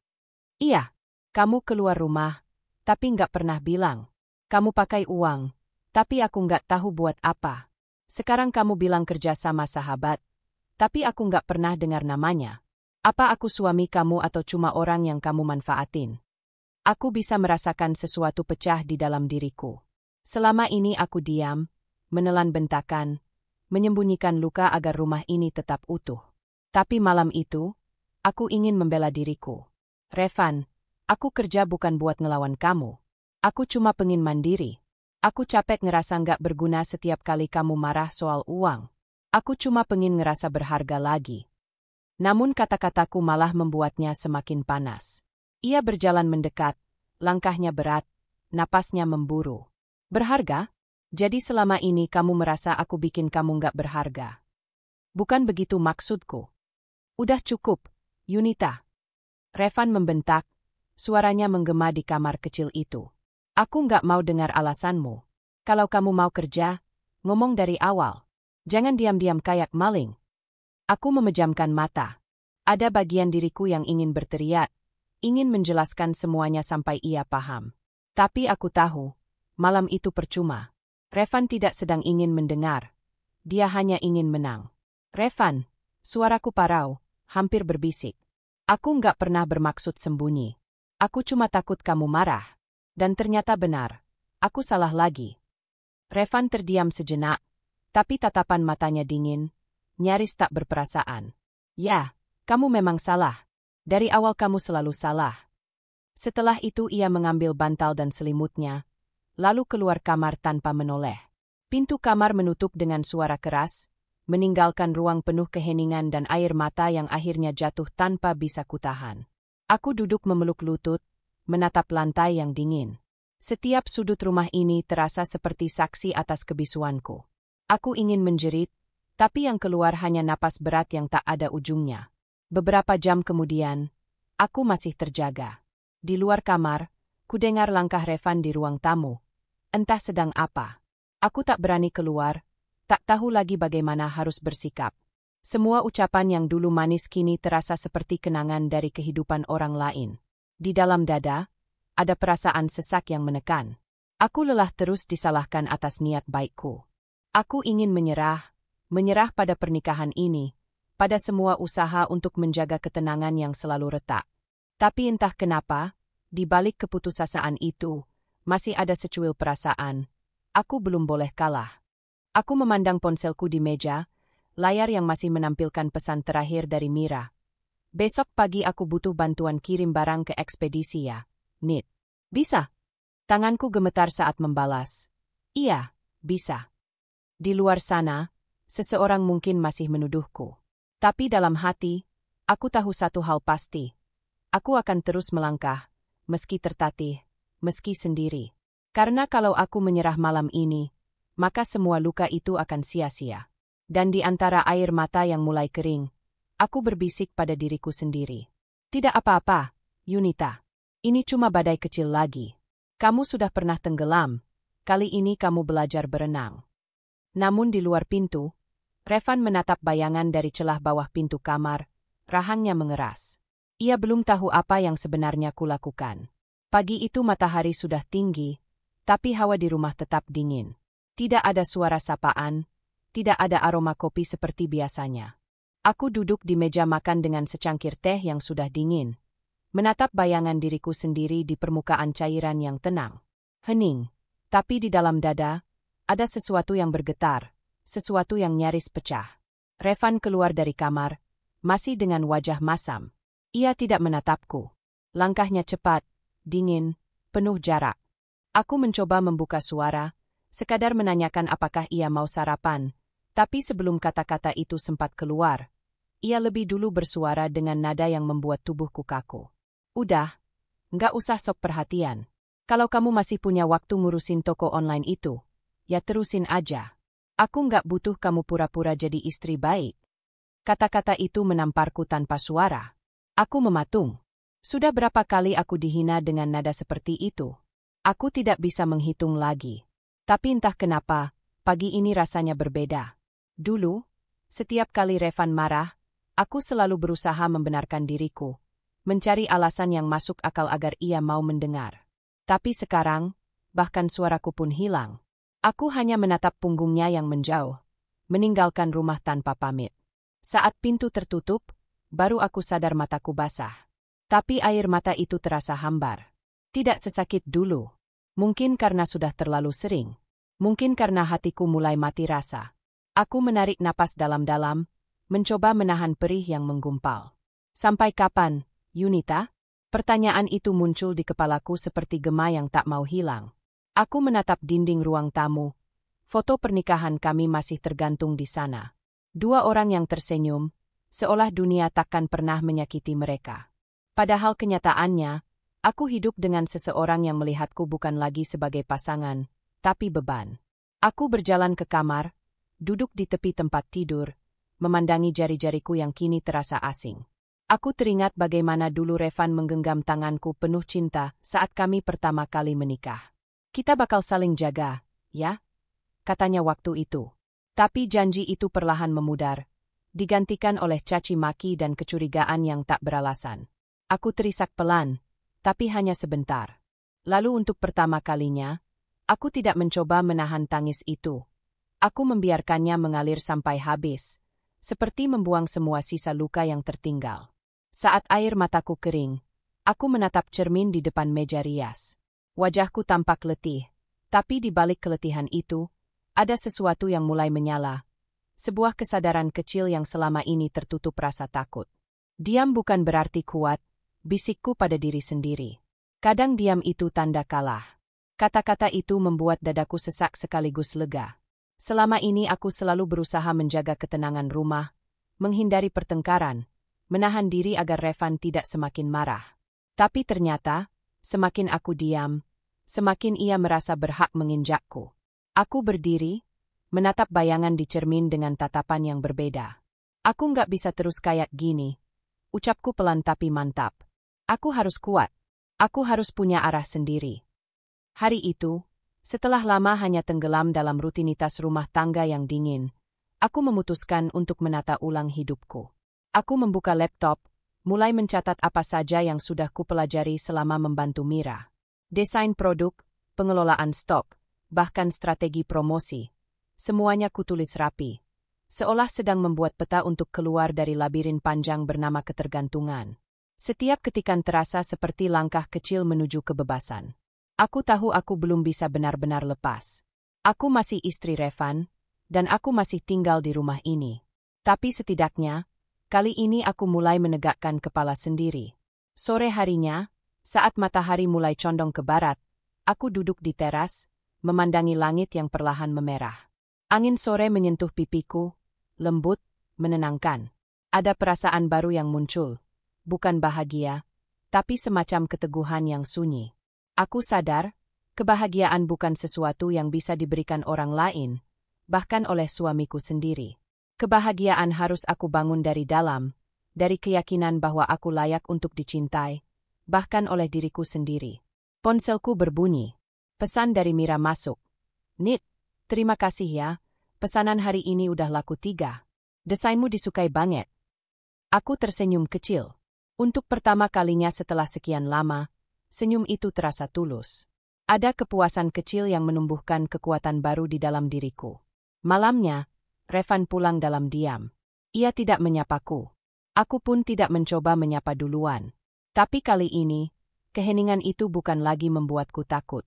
"Iya, kamu keluar rumah, tapi nggak pernah bilang. Kamu pakai uang, tapi aku nggak tahu buat apa. Sekarang kamu bilang kerja sama sahabat, tapi aku nggak pernah dengar namanya. Apa aku suami kamu atau cuma orang yang kamu manfaatin?" Aku bisa merasakan sesuatu pecah di dalam diriku. Selama ini aku diam, menelan bentakan, menyembunyikan luka agar rumah ini tetap utuh. Tapi malam itu, aku ingin membela diriku. "Revan, aku kerja bukan buat ngelawan kamu. Aku cuma pengen mandiri. Aku capek ngerasa nggak berguna setiap kali kamu marah soal uang. Aku cuma pengen ngerasa berharga lagi." Namun kata-kataku malah membuatnya semakin panas. Ia berjalan mendekat, langkahnya berat, napasnya memburu. "Berharga? Jadi selama ini kamu merasa aku bikin kamu nggak berharga?" "Bukan begitu maksudku." "Udah cukup, Yunita." Revan membentak, suaranya menggema di kamar kecil itu. "Aku nggak mau dengar alasanmu. Kalau kamu mau kerja, ngomong dari awal. Jangan diam-diam kayak maling." Aku memejamkan mata. Ada bagian diriku yang ingin berteriak, ingin menjelaskan semuanya sampai ia paham. Tapi aku tahu, malam itu percuma. Revan tidak sedang ingin mendengar. Dia hanya ingin menang. "Revan," suaraku parau, hampir berbisik. "Aku nggak pernah bermaksud sembunyi. Aku cuma takut kamu marah." Dan ternyata benar. Aku salah lagi. Revan terdiam sejenak, tapi tatapan matanya dingin, nyaris tak berperasaan. "Ya, kamu memang salah. Dari awal kamu selalu salah." Setelah itu ia mengambil bantal dan selimutnya, lalu keluar kamar tanpa menoleh. Pintu kamar menutup dengan suara keras, meninggalkan ruang penuh keheningan dan air mata yang akhirnya jatuh tanpa bisa kutahan. Aku duduk memeluk lutut, menatap lantai yang dingin. Setiap sudut rumah ini terasa seperti saksi atas kebisuanku. Aku ingin menjerit, tapi yang keluar hanya napas berat yang tak ada ujungnya. Beberapa jam kemudian, aku masih terjaga. Di luar kamar, kudengar langkah Revan di ruang tamu. Entah sedang apa. Aku tak berani keluar, tak tahu lagi bagaimana harus bersikap. Semua ucapan yang dulu manis kini terasa seperti kenangan dari kehidupan orang lain. Di dalam dada, ada perasaan sesak yang menekan. Aku lelah terus disalahkan atas niat baikku. Aku ingin menyerah pada pernikahan ini, pada semua usaha untuk menjaga ketenangan yang selalu retak. Tapi entah kenapa, di balik keputusasaan itu, masih ada secuil perasaan. Aku belum boleh kalah. Aku memandang ponselku di meja, layar yang masih menampilkan pesan terakhir dari Mira. Besok pagi aku butuh bantuan kirim barang ke ekspedisi ya. Nit. Bisa. Tanganku gemetar saat membalas. Iya, bisa. Di luar sana, seseorang mungkin masih menuduhku. Tapi dalam hati, aku tahu satu hal pasti. Aku akan terus melangkah, meski tertatih, meski sendiri. Karena kalau aku menyerah malam ini, maka semua luka itu akan sia-sia. Dan di antara air mata yang mulai kering, aku berbisik pada diriku sendiri. Tidak apa-apa, Yunita. Ini cuma badai kecil lagi. Kamu sudah pernah tenggelam. Kali ini kamu belajar berenang. Namun di luar pintu, Revan menatap bayangan dari celah bawah pintu kamar. Rahangnya mengeras. Ia belum tahu apa yang sebenarnya kulakukan. Pagi itu matahari sudah tinggi, tapi hawa di rumah tetap dingin. Tidak ada suara sapaan, tidak ada aroma kopi seperti biasanya. Aku duduk di meja makan dengan secangkir teh yang sudah dingin. Menatap bayangan diriku sendiri di permukaan cairan yang tenang. Hening, tapi di dalam dada, ada sesuatu yang bergetar, sesuatu yang nyaris pecah. Revan keluar dari kamar, masih dengan wajah masam. Ia tidak menatapku. Langkahnya cepat, dingin, penuh jarak. Aku mencoba membuka suara, sekadar menanyakan apakah ia mau sarapan, tapi sebelum kata-kata itu sempat keluar, ia lebih dulu bersuara dengan nada yang membuat tubuhku kaku. Udah, nggak usah sok perhatian. Kalau kamu masih punya waktu ngurusin toko online itu, ya terusin aja. Aku nggak butuh kamu pura-pura jadi istri baik. Kata-kata itu menamparku tanpa suara. Aku mematung. Sudah berapa kali aku dihina dengan nada seperti itu? Aku tidak bisa menghitung lagi. Tapi entah kenapa, pagi ini rasanya berbeda. Dulu, setiap kali Revan marah, aku selalu berusaha membenarkan diriku. Mencari alasan yang masuk akal agar ia mau mendengar. Tapi sekarang, bahkan suaraku pun hilang. Aku hanya menatap punggungnya yang menjauh, meninggalkan rumah tanpa pamit. Saat pintu tertutup, baru aku sadar mataku basah. Tapi air mata itu terasa hambar. Tidak sesakit dulu. Mungkin karena sudah terlalu sering. Mungkin karena hatiku mulai mati rasa. Aku menarik napas dalam-dalam, mencoba menahan perih yang menggumpal. Sampai kapan, Yunita? Pertanyaan itu muncul di kepalaku seperti gema yang tak mau hilang. Aku menatap dinding ruang tamu. Foto pernikahan kami masih tergantung di sana. Dua orang yang tersenyum, seolah dunia takkan pernah menyakiti mereka. Padahal kenyataannya, aku hidup dengan seseorang yang melihatku bukan lagi sebagai pasangan, tapi beban. Aku berjalan ke kamar, duduk di tepi tempat tidur, memandangi jari-jariku yang kini terasa asing. Aku teringat bagaimana dulu Revan menggenggam tanganku penuh cinta saat kami pertama kali menikah. Kita bakal saling jaga, ya? Katanya waktu itu. Tapi janji itu perlahan memudar, digantikan oleh caci maki dan kecurigaan yang tak beralasan. Aku terisak pelan, tapi hanya sebentar. Lalu untuk pertama kalinya, aku tidak mencoba menahan tangis itu. Aku membiarkannya mengalir sampai habis, seperti membuang semua sisa luka yang tertinggal. Saat air mataku kering, aku menatap cermin di depan meja rias. Wajahku tampak letih, tapi di balik keletihan itu, ada sesuatu yang mulai menyala. Sebuah kesadaran kecil yang selama ini tertutup rasa takut. Diam bukan berarti kuat, bisikku pada diri sendiri. Kadang diam itu tanda kalah. Kata-kata itu membuat dadaku sesak sekaligus lega. Selama ini aku selalu berusaha menjaga ketenangan rumah, menghindari pertengkaran, menahan diri agar Revan tidak semakin marah. Tapi ternyata, Semakin aku diam, semakin ia merasa berhak menginjakku. Aku berdiri, menatap bayangan di cermin dengan tatapan yang berbeda. Aku nggak bisa terus kayak gini. Ucapku pelan tapi mantap. Aku harus kuat. Aku harus punya arah sendiri. Hari itu, setelah lama hanya tenggelam dalam rutinitas rumah tangga yang dingin, aku memutuskan untuk menata ulang hidupku. Aku membuka laptop, mulai mencatat apa saja yang sudah kupelajari selama membantu Mira. Desain produk, pengelolaan stok, bahkan strategi promosi. Semuanya kutulis rapi. Seolah sedang membuat peta untuk keluar dari labirin panjang bernama ketergantungan. Setiap ketikan terasa seperti langkah kecil menuju kebebasan. Aku tahu aku belum bisa benar-benar lepas. Aku masih istri Revan, dan aku masih tinggal di rumah ini. Tapi setidaknya, kali ini aku mulai menegakkan kepala sendiri. Sore harinya, saat matahari mulai condong ke barat, aku duduk di teras, memandangi langit yang perlahan memerah. Angin sore menyentuh pipiku, lembut, menenangkan. Ada perasaan baru yang muncul, bukan bahagia, tapi semacam keteguhan yang sunyi. Aku sadar, kebahagiaan bukan sesuatu yang bisa diberikan orang lain, bahkan oleh suamiku sendiri. Kebahagiaan harus aku bangun dari dalam, dari keyakinan bahwa aku layak untuk dicintai, bahkan oleh diriku sendiri. Ponselku berbunyi. Pesan dari Mira masuk. Nit, terima kasih ya, pesanan hari ini udah laku 3. Desainmu disukai banget. Aku tersenyum kecil. Untuk pertama kalinya setelah sekian lama, senyum itu terasa tulus. Ada kepuasan kecil yang menumbuhkan kekuatan baru di dalam diriku. Malamnya, Revan pulang dalam diam. Ia tidak menyapaku. Aku pun tidak mencoba menyapa duluan. Tapi kali ini, keheningan itu bukan lagi membuatku takut.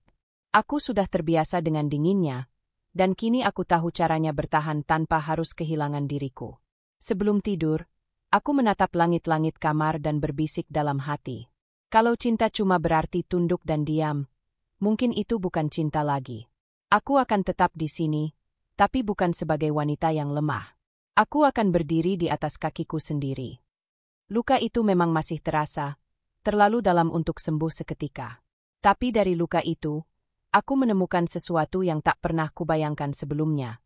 Aku sudah terbiasa dengan dinginnya, dan kini aku tahu caranya bertahan tanpa harus kehilangan diriku. Sebelum tidur, aku menatap langit-langit kamar dan berbisik dalam hati. Kalau cinta cuma berarti tunduk dan diam, mungkin itu bukan cinta lagi. Aku akan tetap di sini, tapi bukan sebagai wanita yang lemah. Aku akan berdiri di atas kakiku sendiri. Luka itu memang masih terasa, terlalu dalam untuk sembuh seketika. Tapi dari luka itu, aku menemukan sesuatu yang tak pernah kubayangkan sebelumnya.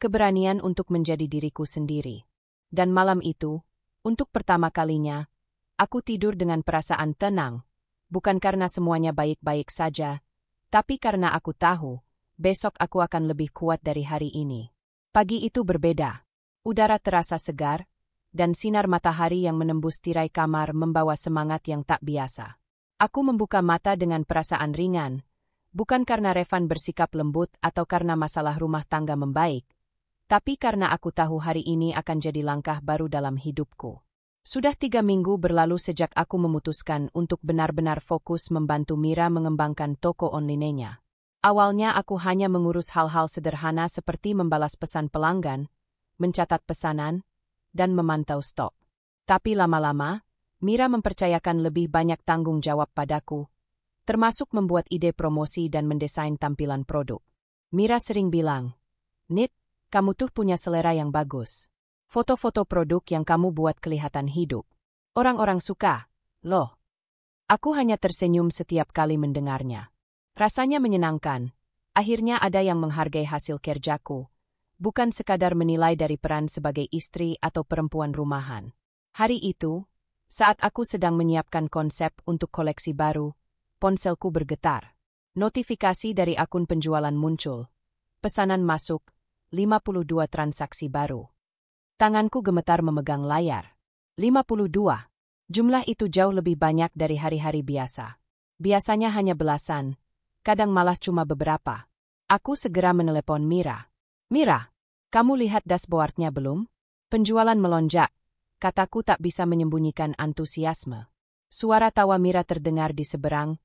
Keberanian untuk menjadi diriku sendiri. Dan malam itu, untuk pertama kalinya, aku tidur dengan perasaan tenang. Bukan karena semuanya baik-baik saja, tapi karena aku tahu, besok aku akan lebih kuat dari hari ini. Pagi itu berbeda. Udara terasa segar, dan sinar matahari yang menembus tirai kamar membawa semangat yang tak biasa. Aku membuka mata dengan perasaan ringan, bukan karena Revan bersikap lembut atau karena masalah rumah tangga membaik, tapi karena aku tahu hari ini akan jadi langkah baru dalam hidupku. Sudah 3 minggu berlalu sejak aku memutuskan untuk benar-benar fokus membantu Mira mengembangkan toko online-nya. Awalnya aku hanya mengurus hal-hal sederhana seperti membalas pesan pelanggan, mencatat pesanan, dan memantau stok. Tapi lama-lama, Mira mempercayakan lebih banyak tanggung jawab padaku, termasuk membuat ide promosi dan mendesain tampilan produk. Mira sering bilang, Nit, kamu tuh punya selera yang bagus. Foto-foto produk yang kamu buat kelihatan hidup. Orang-orang suka, loh. Aku hanya tersenyum setiap kali mendengarnya. Rasanya menyenangkan. Akhirnya ada yang menghargai hasil kerjaku, bukan sekadar menilai dari peran sebagai istri atau perempuan rumahan. Hari itu, saat aku sedang menyiapkan konsep untuk koleksi baru, ponselku bergetar. Notifikasi dari akun penjualan muncul. Pesanan masuk, 52 transaksi baru. Tanganku gemetar memegang layar. 52. Jumlah itu jauh lebih banyak dari hari-hari biasa. Biasanya hanya belasan, kadang malah cuma beberapa. Aku segera menelepon Mira. Mira, kamu lihat dashboard-nya belum? Penjualan melonjak. Kataku tak bisa menyembunyikan antusiasme. Suara tawa Mira terdengar di seberang,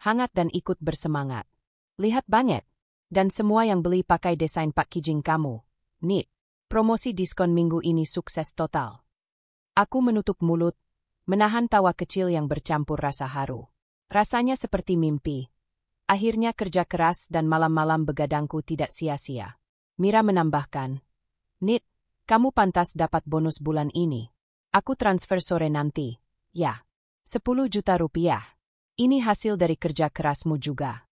hangat dan ikut bersemangat. Lihat banget. Dan semua yang beli pakai desain Pak Kijing kamu. Nit. Promosi diskon minggu ini sukses total. Aku menutup mulut, menahan tawa kecil yang bercampur rasa haru. Rasanya seperti mimpi. Akhirnya kerja keras dan malam-malam begadangku tidak sia-sia. Mira menambahkan, Nit, kamu pantas dapat bonus bulan ini. Aku transfer sore nanti. Ya. 10 juta rupiah. Ini hasil dari kerja kerasmu juga.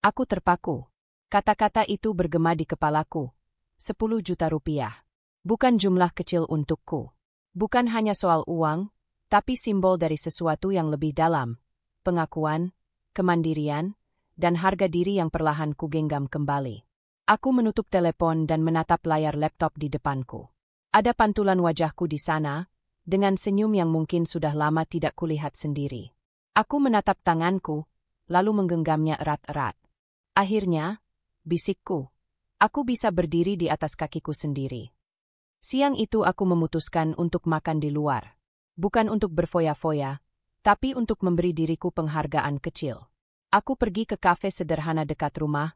Aku terpaku. Kata-kata itu bergema di kepalaku. 10 juta rupiah. Bukan jumlah kecil untukku. Bukan hanya soal uang, tapi simbol dari sesuatu yang lebih dalam. Pengakuan, kemandirian, dan harga diri yang perlahan kugenggam kembali. Aku menutup telepon dan menatap layar laptop di depanku. Ada pantulan wajahku di sana, dengan senyum yang mungkin sudah lama tidak kulihat sendiri. Aku menatap tanganku, lalu menggenggamnya erat-erat. Akhirnya, bisikku, aku bisa berdiri di atas kakiku sendiri. Siang itu aku memutuskan untuk makan di luar. Bukan untuk berfoya-foya, tapi untuk memberi diriku penghargaan kecil. Aku pergi ke kafe sederhana dekat rumah,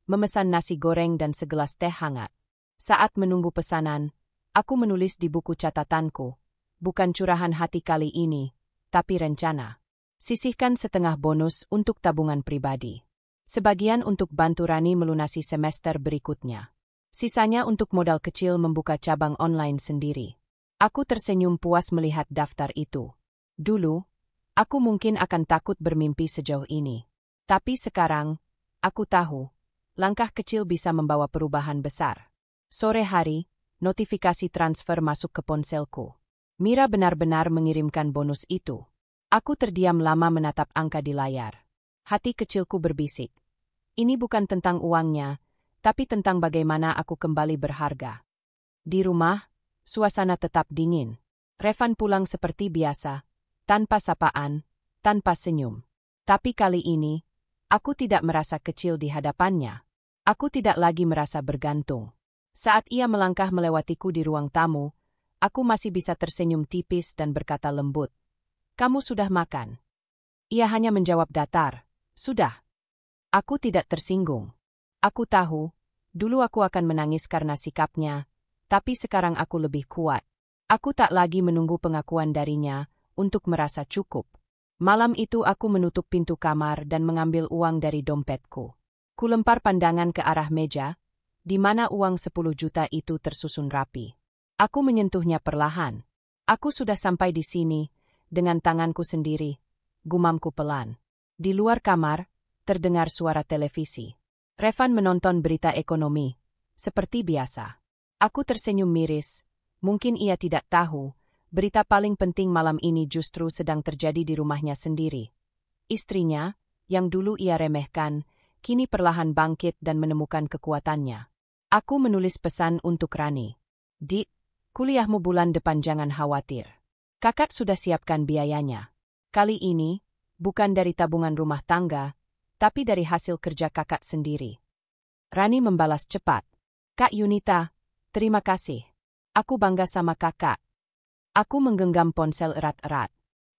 memesan nasi goreng dan segelas teh hangat. Saat menunggu pesanan, aku menulis di buku catatanku, bukan curahan hati kali ini, tapi rencana. Sisihkan setengah bonus untuk tabungan pribadi. Sebagian untuk bantu Rani melunasi semester berikutnya. Sisanya untuk modal kecil membuka cabang online sendiri. Aku tersenyum puas melihat daftar itu. Dulu, aku mungkin akan takut bermimpi sejauh ini. Tapi sekarang, aku tahu, langkah kecil bisa membawa perubahan besar. Sore hari, notifikasi transfer masuk ke ponselku. Mira benar-benar mengirimkan bonus itu. Aku terdiam lama menatap angka di layar. Hati kecilku berbisik. Ini bukan tentang uangnya, tapi tentang bagaimana aku kembali berharga. Di rumah, suasana tetap dingin. Revan pulang seperti biasa, tanpa sapaan, tanpa senyum. Tapi kali ini, aku tidak merasa kecil di hadapannya. Aku tidak lagi merasa bergantung. Saat ia melangkah melewatiku di ruang tamu, aku masih bisa tersenyum tipis dan berkata lembut, "Kamu sudah makan?" Ia hanya menjawab datar, "Sudah." Aku tidak tersinggung. Aku tahu, dulu aku akan menangis karena sikapnya, tapi sekarang aku lebih kuat. Aku tak lagi menunggu pengakuan darinya untuk merasa cukup. Malam itu aku menutup pintu kamar dan mengambil uang dari dompetku. Kulempar pandangan ke arah meja, di mana uang 10 juta itu tersusun rapi. Aku menyentuhnya perlahan. Aku sudah sampai di sini, dengan tanganku sendiri, gumamku pelan. Di luar kamar, terdengar suara televisi. Revan menonton berita ekonomi, seperti biasa. Aku tersenyum miris, mungkin ia tidak tahu, berita paling penting malam ini justru sedang terjadi di rumahnya sendiri. Istrinya, yang dulu ia remehkan, kini perlahan bangkit dan menemukan kekuatannya. Aku menulis pesan untuk Rani. "Dik, kuliahmu bulan depan jangan khawatir. Kakak sudah siapkan biayanya. Kali ini, bukan dari tabungan rumah tangga, tapi dari hasil kerja kakak sendiri." Rani membalas cepat, "Kak Yunita, terima kasih. Aku bangga sama kakak." Aku menggenggam ponsel erat-erat.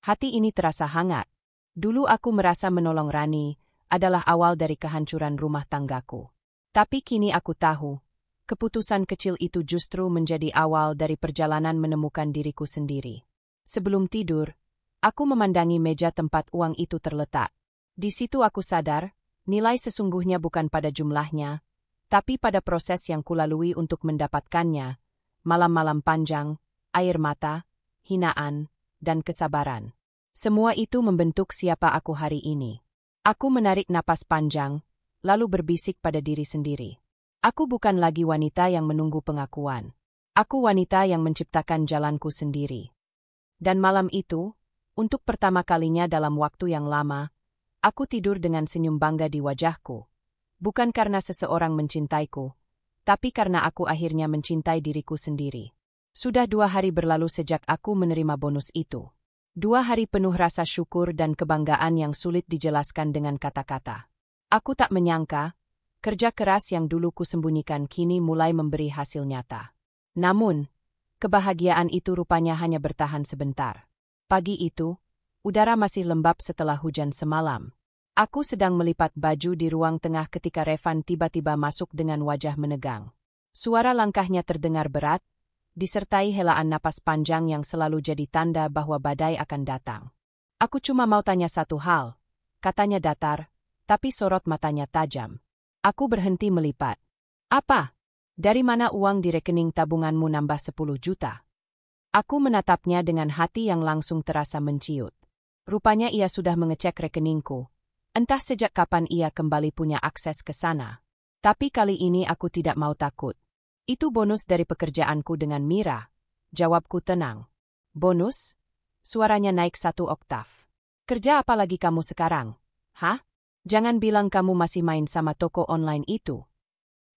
Hati ini terasa hangat. Dulu aku merasa menolong Rani adalah awal dari kehancuran rumah tanggaku. Tapi kini aku tahu, keputusan kecil itu justru menjadi awal dari perjalanan menemukan diriku sendiri. Sebelum tidur, aku memandangi meja tempat uang itu terletak. Di situ aku sadar, nilai sesungguhnya bukan pada jumlahnya, tapi pada proses yang kulalui untuk mendapatkannya, malam-malam panjang, air mata, hinaan, dan kesabaran. Semua itu membentuk siapa aku hari ini. Aku menarik napas panjang, lalu berbisik pada diri sendiri. Aku bukan lagi wanita yang menunggu pengakuan. Aku wanita yang menciptakan jalanku sendiri. Dan malam itu, untuk pertama kalinya dalam waktu yang lama, aku tidur dengan senyum bangga di wajahku. Bukan karena seseorang mencintaiku, tapi karena aku akhirnya mencintai diriku sendiri. Sudah 2 hari berlalu sejak aku menerima bonus itu. 2 hari penuh rasa syukur dan kebanggaan yang sulit dijelaskan dengan kata-kata. Aku tak menyangka, kerja keras yang dulu kusembunyikan kini mulai memberi hasil nyata. Namun, kebahagiaan itu rupanya hanya bertahan sebentar. Pagi itu, udara masih lembab setelah hujan semalam. Aku sedang melipat baju di ruang tengah ketika Revan tiba-tiba masuk dengan wajah menegang. Suara langkahnya terdengar berat, disertai helaan napas panjang yang selalu jadi tanda bahwa badai akan datang. "Aku cuma mau tanya satu hal," katanya datar, tapi sorot matanya tajam. Aku berhenti melipat. "Apa? Dari mana uang di rekening tabunganmu nambah 10 juta?" Aku menatapnya dengan hati yang langsung terasa menciut. Rupanya ia sudah mengecek rekeningku. Entah sejak kapan ia kembali punya akses ke sana. Tapi kali ini aku tidak mau takut. Itu bonus dari pekerjaanku dengan Mira. Jawabku tenang. Bonus? Suaranya naik 1 oktav. Kerja apa lagi kamu sekarang? Hah? Jangan bilang kamu masih main sama toko online itu.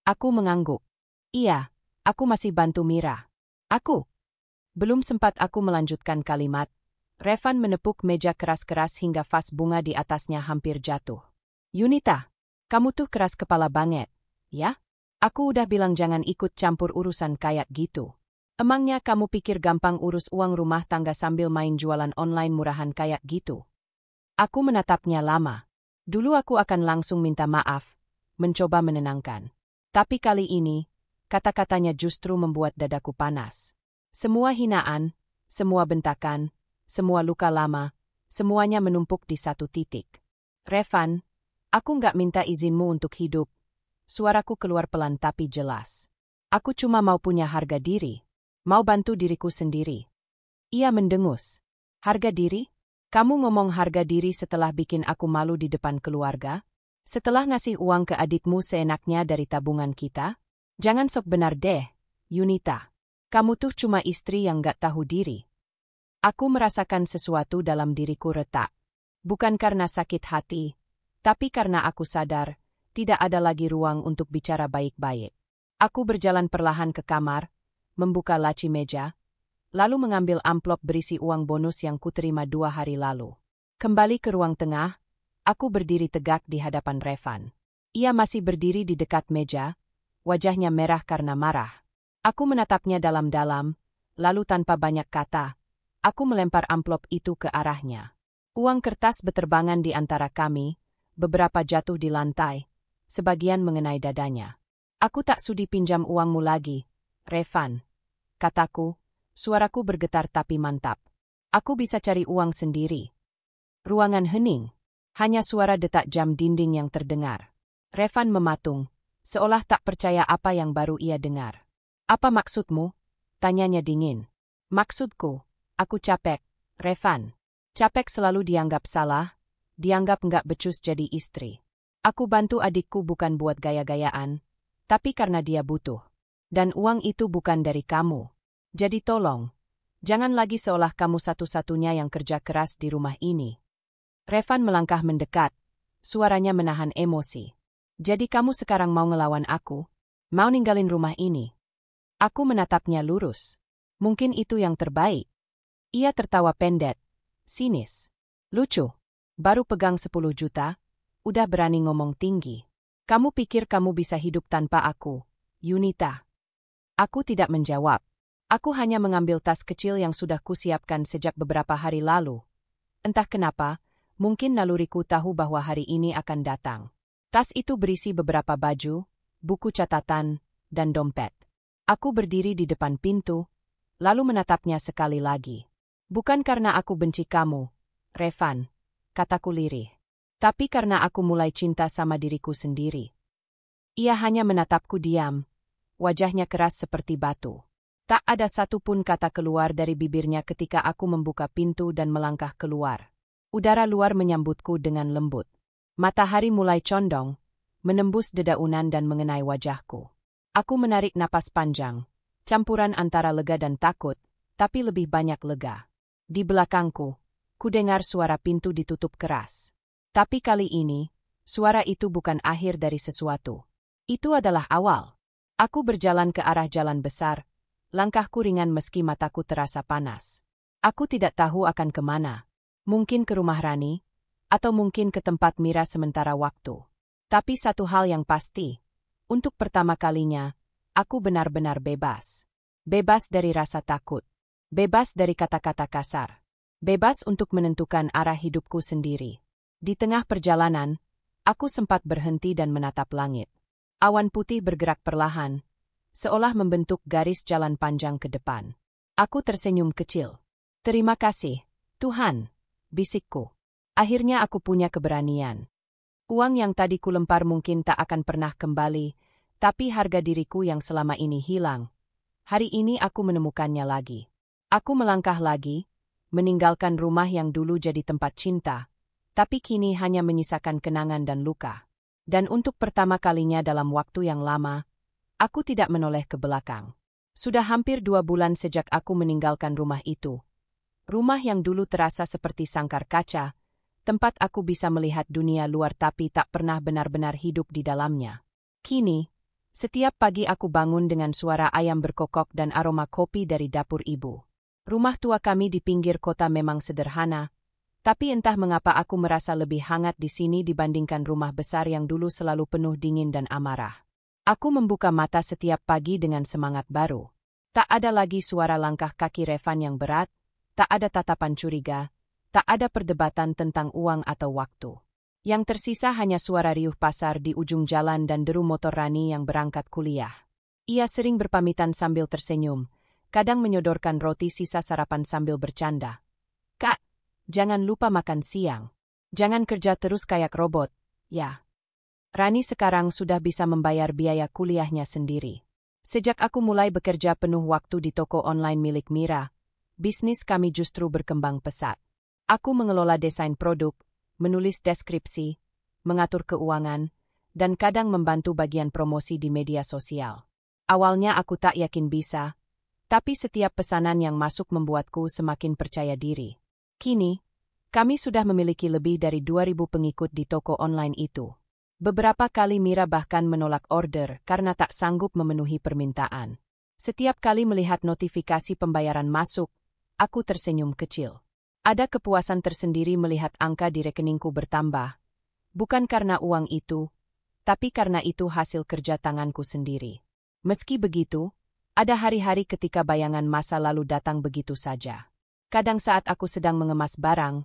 Aku mengangguk. Iya, aku masih bantu Mira. Aku? Belum sempat aku melanjutkan kalimat. Revan menepuk meja keras-keras hingga vas bunga di atasnya hampir jatuh. Yunita, kamu tuh keras kepala banget, ya? Aku udah bilang jangan ikut campur urusan kayak gitu. Emangnya kamu pikir gampang urus uang rumah tangga sambil main jualan online murahan kayak gitu? Aku menatapnya lama. Dulu aku akan langsung minta maaf, mencoba menenangkan. Tapi kali ini, kata-katanya justru membuat dadaku panas. Semua hinaan, semua bentakan, semua luka lama, semuanya menumpuk di satu titik. Revan, aku nggak minta izinmu untuk hidup. Suaraku keluar pelan tapi jelas. Aku cuma mau punya harga diri. Mau bantu diriku sendiri. Ia mendengus. Harga diri? Kamu ngomong harga diri setelah bikin aku malu di depan keluarga? Setelah ngasih uang ke adikmu seenaknya dari tabungan kita? Jangan sok benar deh, Yunita. Kamu tuh cuma istri yang nggak tahu diri. Aku merasakan sesuatu dalam diriku retak. Bukan karena sakit hati, tapi karena aku sadar, tidak ada lagi ruang untuk bicara baik-baik. Aku berjalan perlahan ke kamar, membuka laci meja, lalu mengambil amplop berisi uang bonus yang kuterima 2 hari lalu. Kembali ke ruang tengah, aku berdiri tegak di hadapan Revan. Ia masih berdiri di dekat meja, wajahnya merah karena marah. Aku menatapnya dalam-dalam, lalu tanpa banyak kata, aku melempar amplop itu ke arahnya. Uang kertas beterbangan di antara kami, beberapa jatuh di lantai, sebagian mengenai dadanya. Aku tak sudi pinjam uangmu lagi, Revan. Kataku, suaraku bergetar tapi mantap. Aku bisa cari uang sendiri. Ruangan hening. Hanya suara detak jam dinding yang terdengar. Revan mematung, seolah tak percaya apa yang baru ia dengar. Apa maksudmu? Tanyanya dingin. Maksudku, aku capek, Revan. Capek selalu dianggap salah, dianggap nggak becus jadi istri. Aku bantu adikku bukan buat gaya-gayaan, tapi karena dia butuh. Dan uang itu bukan dari kamu. Jadi tolong, jangan lagi seolah kamu satu-satunya yang kerja keras di rumah ini. Revan melangkah mendekat, suaranya menahan emosi. Jadi kamu sekarang mau ngelawan aku? Mau ninggalin rumah ini? Aku menatapnya lurus. Mungkin itu yang terbaik. Ia tertawa pendek, sinis. Lucu. Baru pegang 10 juta, udah berani ngomong tinggi. Kamu pikir kamu bisa hidup tanpa aku, Yunita? Aku tidak menjawab. Aku hanya mengambil tas kecil yang sudah kusiapkan sejak beberapa hari lalu. Entah kenapa, mungkin naluriku tahu bahwa hari ini akan datang. Tas itu berisi beberapa baju, buku catatan, dan dompet. Aku berdiri di depan pintu, lalu menatapnya sekali lagi. Bukan karena aku benci kamu, Revan, kataku lirih. Tapi karena aku mulai cinta sama diriku sendiri. Ia hanya menatapku diam, wajahnya keras seperti batu. Tak ada satupun kata keluar dari bibirnya ketika aku membuka pintu dan melangkah keluar. Udara luar menyambutku dengan lembut. Matahari mulai condong, menembus dedaunan dan mengenai wajahku. Aku menarik napas panjang, campuran antara lega dan takut, tapi lebih banyak lega. Di belakangku, kudengar suara pintu ditutup keras. Tapi kali ini, suara itu bukan akhir dari sesuatu. Itu adalah awal. Aku berjalan ke arah jalan besar, langkahku ringan meski mataku terasa panas. Aku tidak tahu akan kemana. Mungkin ke rumah Rani, atau mungkin ke tempat Mira sementara waktu. Tapi satu hal yang pasti, untuk pertama kalinya, aku benar-benar bebas. Bebas dari rasa takut. Bebas dari kata-kata kasar. Bebas untuk menentukan arah hidupku sendiri. Di tengah perjalanan, aku sempat berhenti dan menatap langit. Awan putih bergerak perlahan, seolah membentuk garis jalan panjang ke depan. Aku tersenyum kecil. Terima kasih, Tuhan, bisikku. Akhirnya aku punya keberanian. Uang yang tadi kulempar mungkin tak akan pernah kembali, tapi harga diriku yang selama ini hilang. Hari ini aku menemukannya lagi. Aku melangkah lagi, meninggalkan rumah yang dulu jadi tempat cinta, tapi kini hanya menyisakan kenangan dan luka. Dan untuk pertama kalinya dalam waktu yang lama, aku tidak menoleh ke belakang. Sudah hampir 2 bulan sejak aku meninggalkan rumah itu. Rumah yang dulu terasa seperti sangkar kaca, tempat aku bisa melihat dunia luar tapi tak pernah benar-benar hidup di dalamnya. Kini, setiap pagi aku bangun dengan suara ayam berkokok dan aroma kopi dari dapur ibu. Rumah tua kami di pinggir kota memang sederhana, tapi entah mengapa aku merasa lebih hangat di sini dibandingkan rumah besar yang dulu selalu penuh dingin dan amarah. Aku membuka mata setiap pagi dengan semangat baru. Tak ada lagi suara langkah kaki Revan yang berat, tak ada tatapan curiga, tak ada perdebatan tentang uang atau waktu. Yang tersisa hanya suara riuh pasar di ujung jalan dan deru motor Rani yang berangkat kuliah. Ia sering berpamitan sambil tersenyum, kadang menyodorkan roti sisa sarapan sambil bercanda. "Kak, jangan lupa makan siang. Jangan kerja terus kayak robot, ya." Rani sekarang sudah bisa membayar biaya kuliahnya sendiri. Sejak aku mulai bekerja penuh waktu di toko online milik Mira, bisnis kami justru berkembang pesat. Aku mengelola desain produk, menulis deskripsi, mengatur keuangan, dan kadang membantu bagian promosi di media sosial. Awalnya aku tak yakin bisa, tapi setiap pesanan yang masuk membuatku semakin percaya diri. Kini, kami sudah memiliki lebih dari 2.000 pengikut di toko online itu. Beberapa kali Mira bahkan menolak order karena tak sanggup memenuhi permintaan. Setiap kali melihat notifikasi pembayaran masuk, aku tersenyum kecil. Ada kepuasan tersendiri melihat angka di rekeningku bertambah. Bukan karena uang itu, tapi karena itu hasil kerja tanganku sendiri. Meski begitu, ada hari-hari ketika bayangan masa lalu datang begitu saja. Kadang saat aku sedang mengemas barang,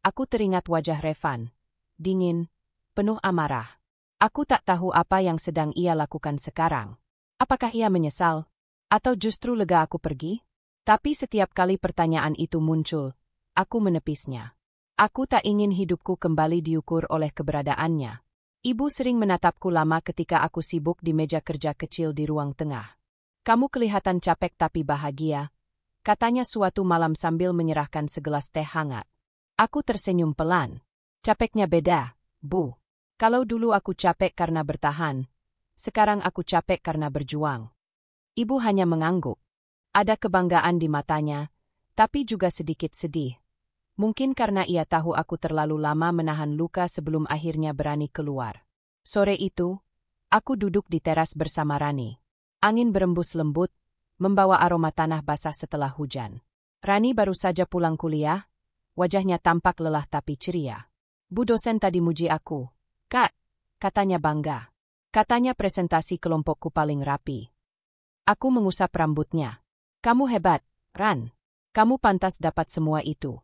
aku teringat wajah Revan, dingin, penuh amarah. Aku tak tahu apa yang sedang ia lakukan sekarang. Apakah ia menyesal? Atau justru lega aku pergi? Tapi setiap kali pertanyaan itu muncul, aku menepisnya. Aku tak ingin hidupku kembali diukur oleh keberadaannya. Ibu sering menatapku lama ketika aku sibuk di meja kerja kecil di ruang tengah. "Kamu kelihatan capek tapi bahagia," katanya suatu malam sambil menyerahkan segelas teh hangat. Aku tersenyum pelan. "Capeknya beda, Bu. Kalau dulu aku capek karena bertahan, sekarang aku capek karena berjuang." Ibu hanya mengangguk. Ada kebanggaan di matanya, tapi juga sedikit sedih. Mungkin karena ia tahu aku terlalu lama menahan luka sebelum akhirnya berani keluar. Sore itu, aku duduk di teras bersama Rani. Angin berembus lembut, membawa aroma tanah basah setelah hujan. Rani baru saja pulang kuliah, wajahnya tampak lelah tapi ceria. "Bu dosen tadi muji aku, Kak," katanya bangga. "Katanya presentasi kelompokku paling rapi." Aku mengusap rambutnya. "Kamu hebat, Ran. Kamu pantas dapat semua itu.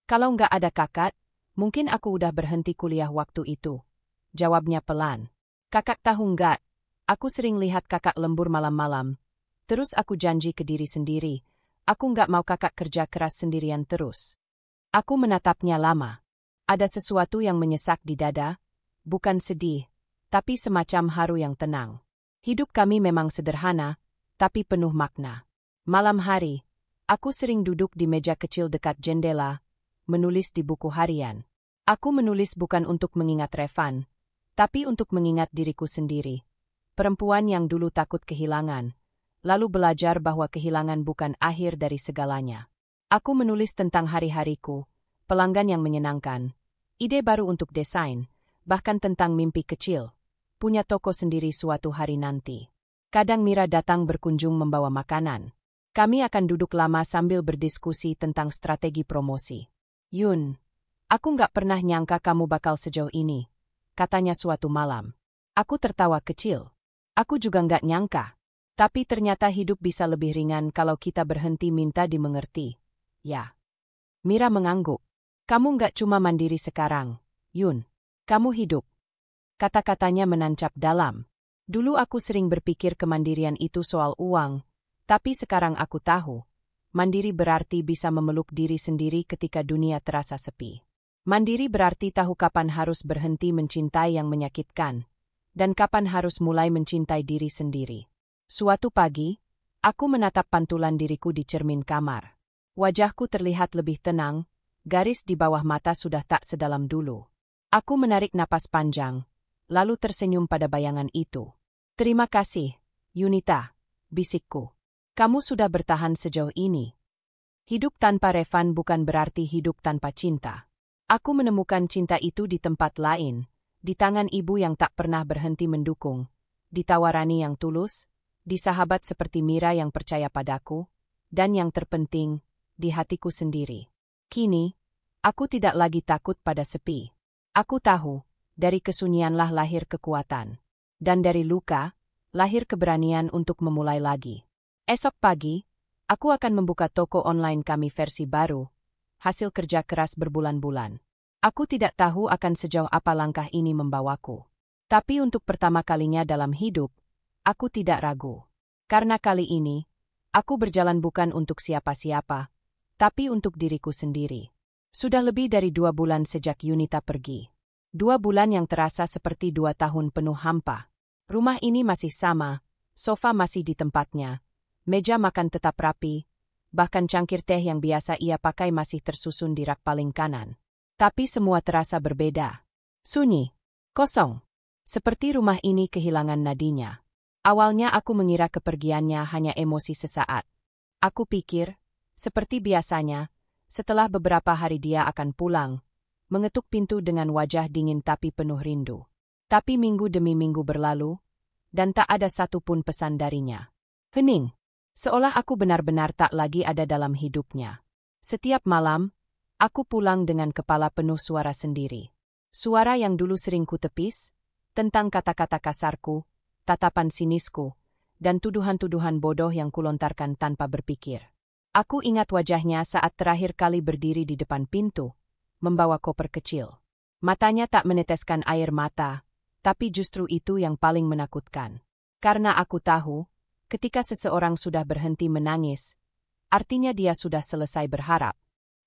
Kalau nggak ada kakak, mungkin aku udah berhenti kuliah waktu itu," jawabnya pelan. "Kakak tahu nggak, aku sering lihat kakak lembur malam-malam. Terus aku janji ke diri sendiri, aku nggak mau kakak kerja keras sendirian terus." Aku menatapnya lama. Ada sesuatu yang menyesak di dada, bukan sedih, tapi semacam haru yang tenang. Hidup kami memang sederhana, tapi penuh makna. Malam hari, aku sering duduk di meja kecil dekat jendela, menulis di buku harian. Aku menulis bukan untuk mengingat Revan, tapi untuk mengingat diriku sendiri. Perempuan yang dulu takut kehilangan, lalu belajar bahwa kehilangan bukan akhir dari segalanya. Aku menulis tentang hari-hariku, pelanggan yang menyenangkan, ide baru untuk desain, bahkan tentang mimpi kecil, punya toko sendiri suatu hari nanti. Kadang Mira datang berkunjung membawa makanan. Kami akan duduk lama sambil berdiskusi tentang strategi promosi. "Yun, aku nggak pernah nyangka kamu bakal sejauh ini," katanya suatu malam. Aku tertawa kecil. Aku juga nggak nyangka. Tapi ternyata hidup bisa lebih ringan kalau kita berhenti minta dimengerti. "Ya." Mira mengangguk. "Kamu nggak cuma mandiri sekarang, Yun. Kamu hidup." Kata-katanya menancap dalam. Dulu aku sering berpikir kemandirian itu soal uang, tapi sekarang aku tahu, mandiri berarti bisa memeluk diri sendiri ketika dunia terasa sepi. Mandiri berarti tahu kapan harus berhenti mencintai yang menyakitkan, dan kapan harus mulai mencintai diri sendiri. Suatu pagi, aku menatap pantulan diriku di cermin kamar. Wajahku terlihat lebih tenang, garis di bawah mata sudah tak sedalam dulu. Aku menarik napas panjang, lalu tersenyum pada bayangan itu. Terima kasih, Yunita, bisikku. Kamu sudah bertahan sejauh ini. Hidup tanpa Revan bukan berarti hidup tanpa cinta. Aku menemukan cinta itu di tempat lain, di tangan ibu yang tak pernah berhenti mendukung, di Tawarani yang tulus, di sahabat seperti Mira yang percaya padaku, dan yang terpenting, di hatiku sendiri. Kini, aku tidak lagi takut pada sepi. Aku tahu, dari kesunyianlah lahir kekuatan. Dan dari luka, lahir keberanian untuk memulai lagi. Esok pagi, aku akan membuka toko online kami versi baru, hasil kerja keras berbulan-bulan. Aku tidak tahu akan sejauh apa langkah ini membawaku. Tapi untuk pertama kalinya dalam hidup, aku tidak ragu. Karena kali ini, aku berjalan bukan untuk siapa-siapa, tapi untuk diriku sendiri. Sudah lebih dari 2 bulan sejak Yunita pergi. 2 bulan yang terasa seperti 2 tahun penuh hampa. Rumah ini masih sama, sofa masih di tempatnya, meja makan tetap rapi, bahkan cangkir teh yang biasa ia pakai masih tersusun di rak paling kanan. Tapi semua terasa berbeda. Sunyi, kosong. Seperti rumah ini kehilangan nadinya. Awalnya aku mengira kepergiannya hanya emosi sesaat. Aku pikir, seperti biasanya, setelah beberapa hari dia akan pulang, mengetuk pintu dengan wajah dingin tapi penuh rindu. Tapi minggu demi minggu berlalu, dan tak ada satupun pesan darinya. Hening, seolah aku benar-benar tak lagi ada dalam hidupnya. Setiap malam, aku pulang dengan kepala penuh suara sendiri. Suara yang dulu sering kutepis, tentang kata-kata kasarku, tatapan sinisku, dan tuduhan-tuduhan bodoh yang kulontarkan tanpa berpikir. Aku ingat wajahnya saat terakhir kali berdiri di depan pintu, membawa koper kecil. Matanya tak meneteskan air mata, tapi justru itu yang paling menakutkan. Karena aku tahu, ketika seseorang sudah berhenti menangis, artinya dia sudah selesai berharap.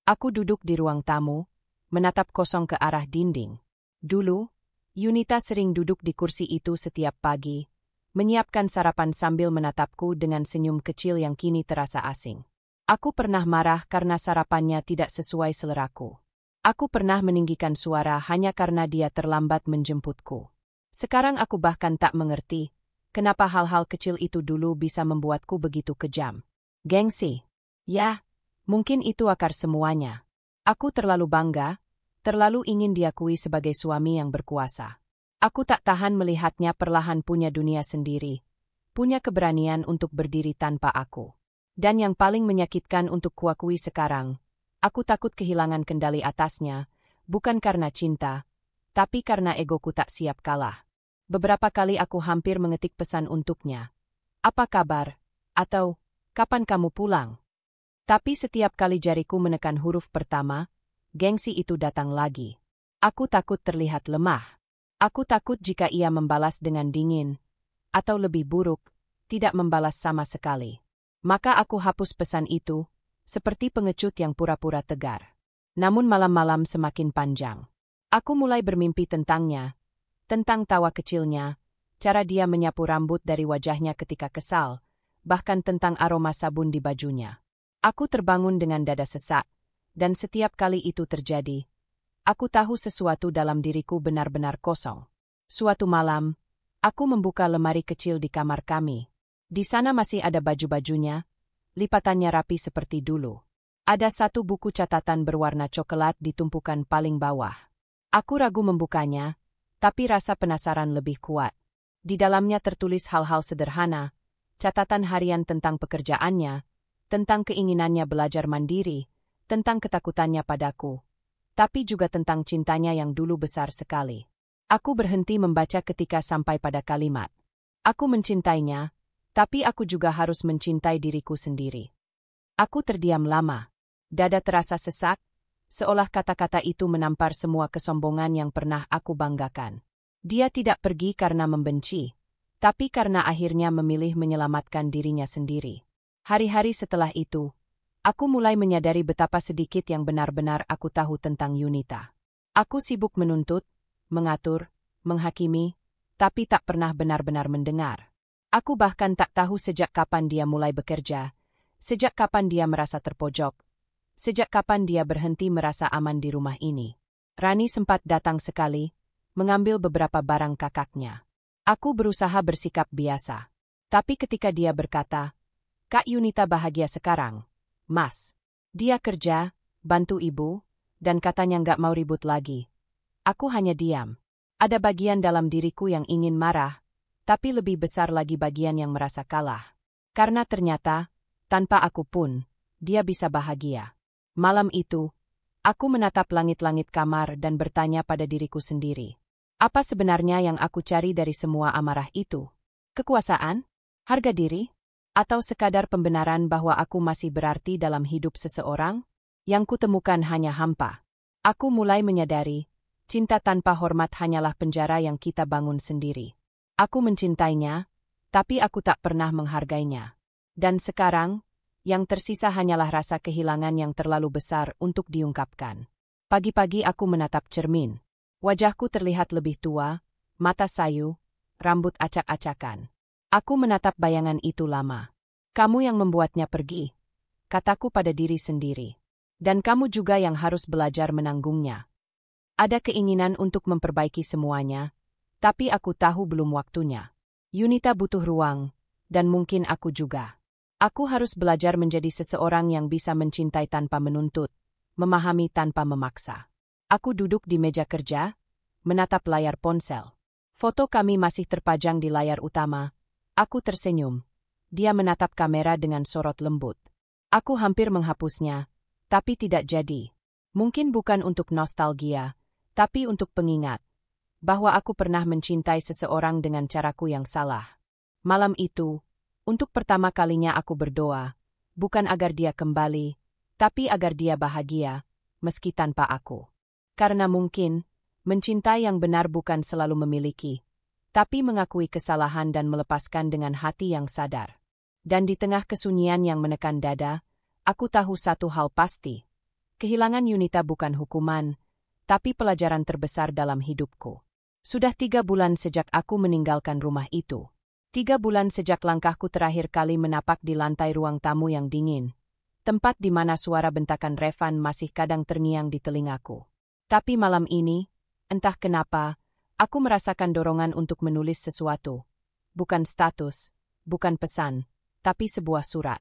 Aku duduk di ruang tamu, menatap kosong ke arah dinding. Dulu, Yunita sering duduk di kursi itu setiap pagi, menyiapkan sarapan sambil menatapku dengan senyum kecil yang kini terasa asing. Aku pernah marah karena sarapannya tidak sesuai seleraku. Aku pernah meninggikan suara hanya karena dia terlambat menjemputku. Sekarang aku bahkan tak mengerti, kenapa hal-hal kecil itu dulu bisa membuatku begitu kejam. Gengsi. Ya, mungkin itu akar semuanya. Aku terlalu bangga, terlalu ingin diakui sebagai suami yang berkuasa. Aku tak tahan melihatnya perlahan punya dunia sendiri, punya keberanian untuk berdiri tanpa aku. Dan yang paling menyakitkan untuk kuakui sekarang, aku takut kehilangan kendali atasnya, bukan karena cinta, tapi karena egoku tak siap kalah. Beberapa kali aku hampir mengetik pesan untuknya. Apa kabar? Atau, kapan kamu pulang? Tapi setiap kali jariku menekan huruf pertama, gengsi itu datang lagi. Aku takut terlihat lemah. Aku takut jika ia membalas dengan dingin, atau lebih buruk, tidak membalas sama sekali. Maka aku hapus pesan itu, seperti pengecut yang pura-pura tegar. Namun malam-malam semakin panjang. Aku mulai bermimpi tentangnya, tentang tawa kecilnya, cara dia menyapu rambut dari wajahnya ketika kesal, bahkan tentang aroma sabun di bajunya. Aku terbangun dengan dada sesak, dan setiap kali itu terjadi, aku tahu sesuatu dalam diriku benar-benar kosong. Suatu malam, aku membuka lemari kecil di kamar kami. Di sana masih ada baju-bajunya, lipatannya rapi seperti dulu. Ada satu buku catatan berwarna coklat di tumpukan paling bawah. Aku ragu membukanya, tapi rasa penasaran lebih kuat. Di dalamnya tertulis hal-hal sederhana, catatan harian tentang pekerjaannya, tentang keinginannya belajar mandiri, tentang ketakutannya padaku, tapi juga tentang cintanya yang dulu besar sekali. Aku berhenti membaca ketika sampai pada kalimat. Aku mencintainya, tapi aku juga harus mencintai diriku sendiri. Aku terdiam lama. Dada terasa sesak, seolah kata-kata itu menampar semua kesombongan yang pernah aku banggakan. Dia tidak pergi karena membenci, tapi karena akhirnya memilih menyelamatkan dirinya sendiri. Hari-hari setelah itu, aku mulai menyadari betapa sedikit yang benar-benar aku tahu tentang Yunita. Aku sibuk menuntut, mengatur, menghakimi, tapi tak pernah benar-benar mendengar. Aku bahkan tak tahu sejak kapan dia mulai bekerja, sejak kapan dia merasa terpojok, Sejak kapan dia berhenti merasa aman di rumah ini? Rani sempat datang sekali, mengambil beberapa barang kakaknya. Aku berusaha bersikap biasa. Tapi ketika dia berkata, "Kak Yunita bahagia sekarang, Mas. Dia kerja, bantu ibu, dan katanya nggak mau ribut lagi." Aku hanya diam. Ada bagian dalam diriku yang ingin marah, tapi lebih besar lagi bagian yang merasa kalah. Karena ternyata, tanpa aku pun, dia bisa bahagia. Malam itu, aku menatap langit-langit kamar dan bertanya pada diriku sendiri. Apa sebenarnya yang aku cari dari semua amarah itu? Kekuasaan? Harga diri? Atau sekadar pembenaran bahwa aku masih berarti dalam hidup seseorang? Yang kutemukan hanya hampa. Aku mulai menyadari, cinta tanpa hormat hanyalah penjara yang kita bangun sendiri. Aku mencintainya, tapi aku tak pernah menghargainya. Dan sekarang, yang tersisa hanyalah rasa kehilangan yang terlalu besar untuk diungkapkan. Pagi-pagi aku menatap cermin. Wajahku terlihat lebih tua, mata sayu, rambut acak-acakan. Aku menatap bayangan itu lama. Kamu yang membuatnya pergi, kataku pada diri sendiri. Dan kamu juga yang harus belajar menanggungnya. Ada keinginan untuk memperbaiki semuanya, tapi aku tahu belum waktunya. Yunita butuh ruang, dan mungkin aku juga. Aku harus belajar menjadi seseorang yang bisa mencintai tanpa menuntut, memahami tanpa memaksa. Aku duduk di meja kerja, menatap layar ponsel. Foto kami masih terpajang di layar utama. Aku tersenyum. Dia menatap kamera dengan sorot lembut. Aku hampir menghapusnya, tapi tidak jadi. Mungkin bukan untuk nostalgia, tapi untuk pengingat bahwa aku pernah mencintai seseorang dengan caraku yang salah. Malam itu, untuk pertama kalinya aku berdoa, bukan agar dia kembali, tapi agar dia bahagia, meski tanpa aku. Karena mungkin, mencintai yang benar bukan selalu memiliki, tapi mengakui kesalahan dan melepaskan dengan hati yang sadar. Dan di tengah kesunyian yang menekan dada, aku tahu satu hal pasti. Kehilangan Yunita bukan hukuman, tapi pelajaran terbesar dalam hidupku. Sudah 3 bulan sejak aku meninggalkan rumah itu. 3 bulan sejak langkahku terakhir kali menapak di lantai ruang tamu yang dingin. Tempat di mana suara bentakan Revan masih kadang terngiang di telingaku. Tapi malam ini, entah kenapa, aku merasakan dorongan untuk menulis sesuatu. Bukan status, bukan pesan, tapi sebuah surat.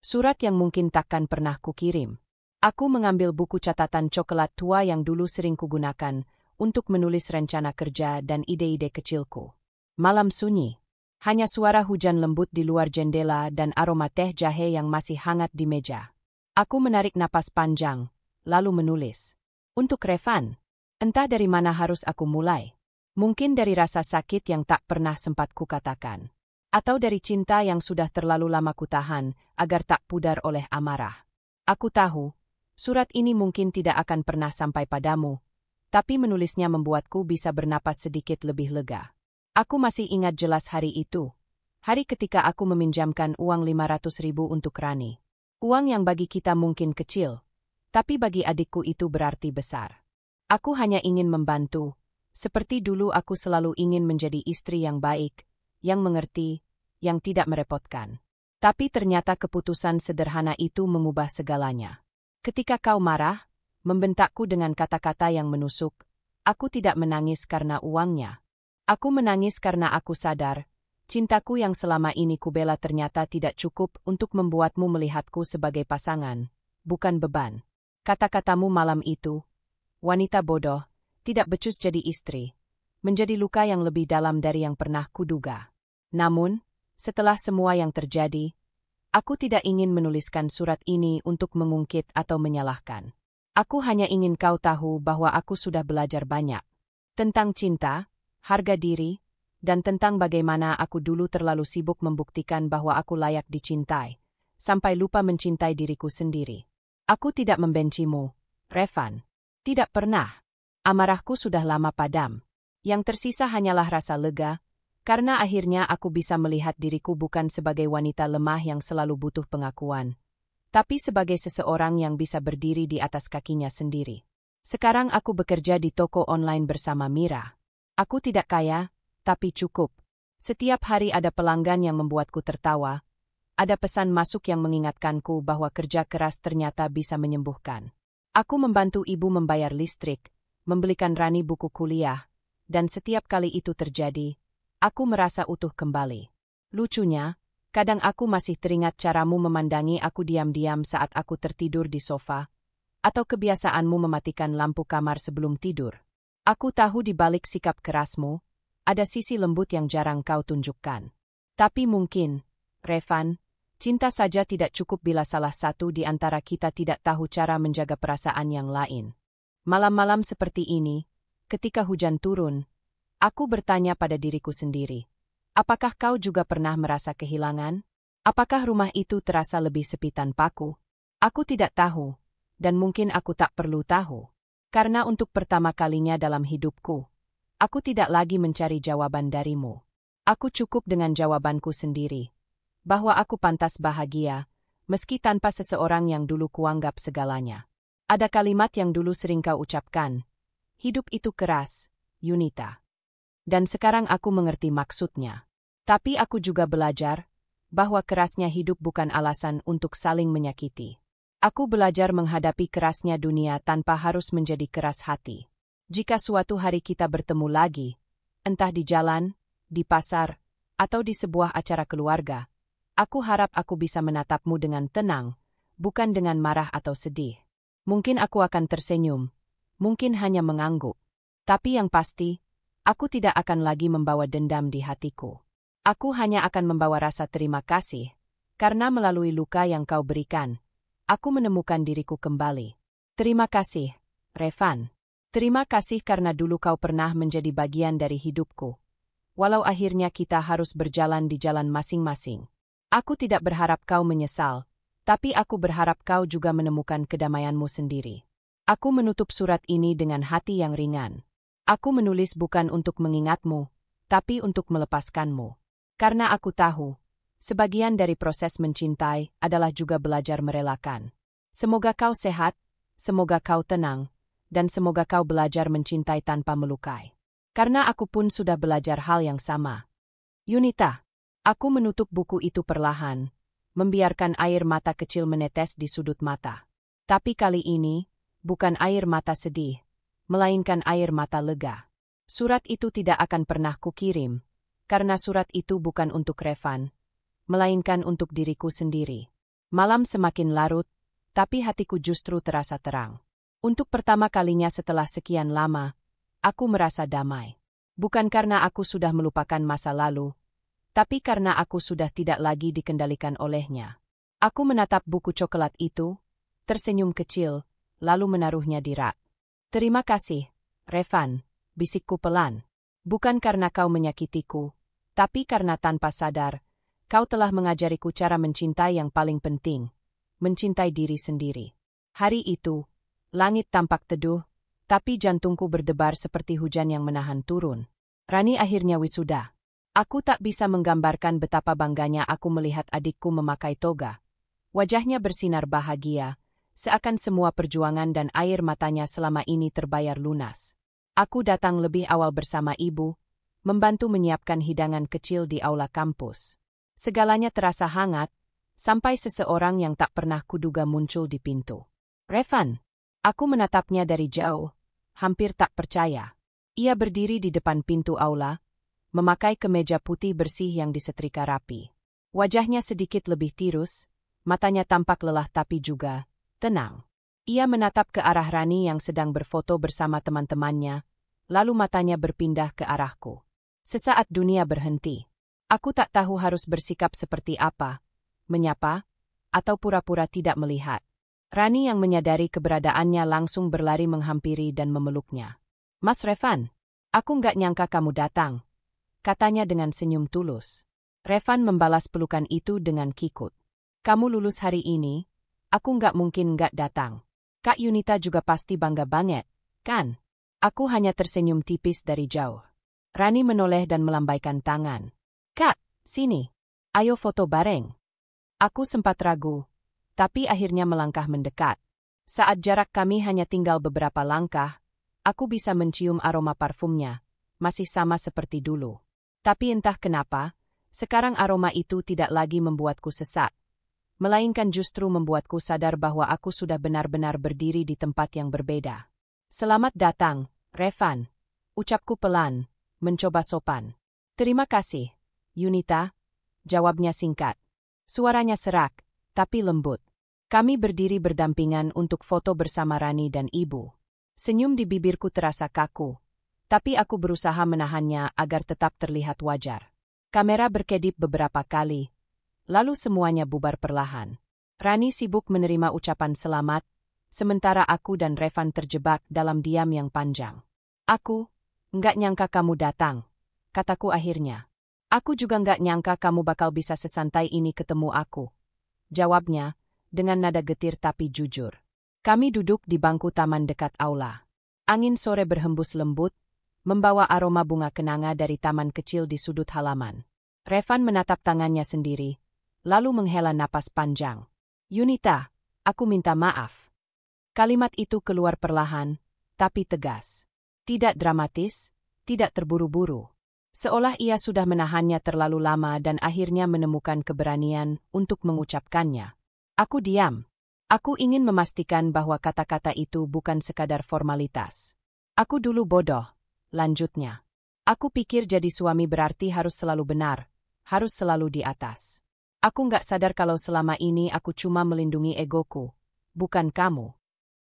Surat yang mungkin takkan pernah kukirim. Aku mengambil buku catatan coklat tua yang dulu sering kugunakan untuk menulis rencana kerja dan ide-ide kecilku. Malam sunyi. Hanya suara hujan lembut di luar jendela dan aroma teh jahe yang masih hangat di meja. Aku menarik napas panjang, lalu menulis. Untuk Revan. Entah dari mana harus aku mulai. Mungkin dari rasa sakit yang tak pernah sempat kukatakan. Atau dari cinta yang sudah terlalu lama kutahan agar tak pudar oleh amarah. Aku tahu, surat ini mungkin tidak akan pernah sampai padamu, tapi menulisnya membuatku bisa bernapas sedikit lebih lega. Aku masih ingat jelas hari itu. Hari ketika aku meminjamkan uang 500.000 untuk Rani. Uang yang bagi kita mungkin kecil, tapi bagi adikku itu berarti besar. Aku hanya ingin membantu, seperti dulu aku selalu ingin menjadi istri yang baik, yang mengerti, yang tidak merepotkan. Tapi ternyata keputusan sederhana itu mengubah segalanya. Ketika kau marah, membentakku dengan kata-kata yang menusuk, aku tidak menangis karena uangnya. Aku menangis karena aku sadar, cintaku yang selama ini kubela ternyata tidak cukup untuk membuatmu melihatku sebagai pasangan, bukan beban. Kata-katamu malam itu, wanita bodoh, tidak becus jadi istri, menjadi luka yang lebih dalam dari yang pernah kuduga. Namun, setelah semua yang terjadi, aku tidak ingin menuliskan surat ini untuk mengungkit atau menyalahkan. Aku hanya ingin kau tahu bahwa aku sudah belajar banyak. Tentang cinta, harga diri, dan tentang bagaimana aku dulu terlalu sibuk membuktikan bahwa aku layak dicintai, sampai lupa mencintai diriku sendiri. Aku tidak membencimu, Revan. Tidak pernah. Amarahku sudah lama padam. Yang tersisa hanyalah rasa lega, karena akhirnya aku bisa melihat diriku bukan sebagai wanita lemah yang selalu butuh pengakuan, tapi sebagai seseorang yang bisa berdiri di atas kakinya sendiri. Sekarang aku bekerja di toko online bersama Mira. Aku tidak kaya, tapi cukup. Setiap hari ada pelanggan yang membuatku tertawa. ada pesan masuk yang mengingatkanku bahwa kerja keras ternyata bisa menyembuhkan. Aku membantu ibu membayar listrik, membelikan Rani buku kuliah, dan setiap kali itu terjadi, aku merasa utuh kembali. Lucunya, kadang aku masih teringat caramu memandangi aku diam-diam saat aku tertidur di sofa, atau kebiasaanmu mematikan lampu kamar sebelum tidur. Aku tahu di balik sikap kerasmu, ada sisi lembut yang jarang kau tunjukkan. Tapi mungkin, Revan, cinta saja tidak cukup bila salah satu di antara kita tidak tahu cara menjaga perasaan yang lain. Malam-malam seperti ini, ketika hujan turun, aku bertanya pada diriku sendiri, apakah kau juga pernah merasa kehilangan? Apakah rumah itu terasa lebih sepi tanpaku? Aku tidak tahu, dan mungkin aku tak perlu tahu. Karena untuk pertama kalinya dalam hidupku, aku tidak lagi mencari jawaban darimu. Aku cukup dengan jawabanku sendiri, bahwa aku pantas bahagia, meski tanpa seseorang yang dulu kuanggap segalanya. Ada kalimat yang dulu sering kau ucapkan, hidup itu keras, Yunita. Dan sekarang aku mengerti maksudnya. Tapi aku juga belajar, bahwa kerasnya hidup bukan alasan untuk saling menyakiti. Aku belajar menghadapi kerasnya dunia tanpa harus menjadi keras hati. Jika suatu hari kita bertemu lagi, entah di jalan, di pasar, atau di sebuah acara keluarga, aku harap aku bisa menatapmu dengan tenang, bukan dengan marah atau sedih. Mungkin aku akan tersenyum, mungkin hanya mengangguk. Tapi yang pasti, aku tidak akan lagi membawa dendam di hatiku. Aku hanya akan membawa rasa terima kasih, karena melalui luka yang kau berikan, aku menemukan diriku kembali. Terima kasih, Revan. Terima kasih karena dulu kau pernah menjadi bagian dari hidupku. Walau akhirnya kita harus berjalan di jalan masing-masing. Aku tidak berharap kau menyesal, tapi aku berharap kau juga menemukan kedamaianmu sendiri. Aku menutup surat ini dengan hati yang ringan. Aku menulis bukan untuk mengingatmu, tapi untuk melepaskanmu. Karena aku tahu, sebagian dari proses mencintai adalah juga belajar merelakan. Semoga kau sehat, semoga kau tenang, dan semoga kau belajar mencintai tanpa melukai. Karena aku pun sudah belajar hal yang sama. Yunita, aku menutup buku itu perlahan, membiarkan air mata kecil menetes di sudut mata. Tapi kali ini, bukan air mata sedih, melainkan air mata lega. Surat itu tidak akan pernah kukirim, karena surat itu bukan untuk Revan, melainkan untuk diriku sendiri. Malam semakin larut, tapi hatiku justru terasa terang. Untuk pertama kalinya setelah sekian lama, aku merasa damai. Bukan karena aku sudah melupakan masa lalu, tapi karena aku sudah tidak lagi dikendalikan olehnya. Aku menatap buku coklat itu, tersenyum kecil, lalu menaruhnya di rak. Terima kasih, Revan, bisikku pelan. Bukan karena kau menyakitiku, tapi karena tanpa sadar, kau telah mengajariku cara mencintai yang paling penting, mencintai diri sendiri. Hari itu, langit tampak teduh, tapi jantungku berdebar seperti hujan yang menahan turun. Rani akhirnya wisuda. Aku tak bisa menggambarkan betapa bangganya aku melihat adikku memakai toga. Wajahnya bersinar bahagia, seakan semua perjuangan dan air matanya selama ini terbayar lunas. Aku datang lebih awal bersama ibu, membantu menyiapkan hidangan kecil di aula kampus. Segalanya terasa hangat, sampai seseorang yang tak pernah kuduga muncul di pintu. Revan. Aku menatapnya dari jauh, hampir tak percaya. Ia berdiri di depan pintu aula, memakai kemeja putih bersih yang disetrika rapi. Wajahnya sedikit lebih tirus, matanya tampak lelah tapi juga tenang. Ia menatap ke arah Rani yang sedang berfoto bersama teman-temannya, lalu matanya berpindah ke arahku. Sesaat dunia berhenti. Aku tak tahu harus bersikap seperti apa, menyapa, atau pura-pura tidak melihat. Rani yang menyadari keberadaannya langsung berlari menghampiri dan memeluknya. Mas Revan, aku nggak nyangka kamu datang, katanya dengan senyum tulus. Revan membalas pelukan itu dengan kikut. Kamu lulus hari ini, aku nggak mungkin nggak datang. Kak Yunita juga pasti bangga banget, kan? Aku hanya tersenyum tipis dari jauh. Rani menoleh dan melambaikan tangan. Kak, sini. Ayo foto bareng. Aku sempat ragu, tapi akhirnya melangkah mendekat. Saat jarak kami hanya tinggal beberapa langkah, aku bisa mencium aroma parfumnya, masih sama seperti dulu. Tapi entah kenapa, Sekarang aroma itu tidak lagi membuatku sesak, melainkan justru membuatku sadar bahwa aku sudah benar-benar berdiri di tempat yang berbeda. Selamat datang, Revan. Ucapku pelan, mencoba sopan. Terima kasih, Yunita. Jawabnya singkat. Suaranya serak, tapi lembut. Kami berdiri berdampingan untuk foto bersama Rani dan ibu. Senyum di bibirku terasa kaku, tapi aku berusaha menahannya agar tetap terlihat wajar. Kamera berkedip beberapa kali, lalu semuanya bubar perlahan. Rani sibuk menerima ucapan selamat, sementara aku dan Revan terjebak dalam diam yang panjang. Aku nggak nyangka kamu datang, kataku akhirnya. Aku juga nggak nyangka kamu bakal bisa sesantai ini ketemu aku, jawabnya, dengan nada getir tapi jujur. Kami duduk di bangku taman dekat aula. Angin sore berhembus lembut, membawa aroma bunga kenanga dari taman kecil di sudut halaman. Revan menatap tangannya sendiri, lalu menghela napas panjang. Yunita, aku minta maaf. Kalimat itu keluar perlahan, tapi tegas. Tidak dramatis, tidak terburu-buru. Seolah ia sudah menahannya terlalu lama dan akhirnya menemukan keberanian untuk mengucapkannya. Aku diam. Aku ingin memastikan bahwa kata-kata itu bukan sekadar formalitas. Aku dulu bodoh, lanjutnya. Aku pikir jadi suami berarti harus selalu benar, harus selalu di atas. Aku nggak sadar kalau selama ini aku cuma melindungi egoku, bukan kamu.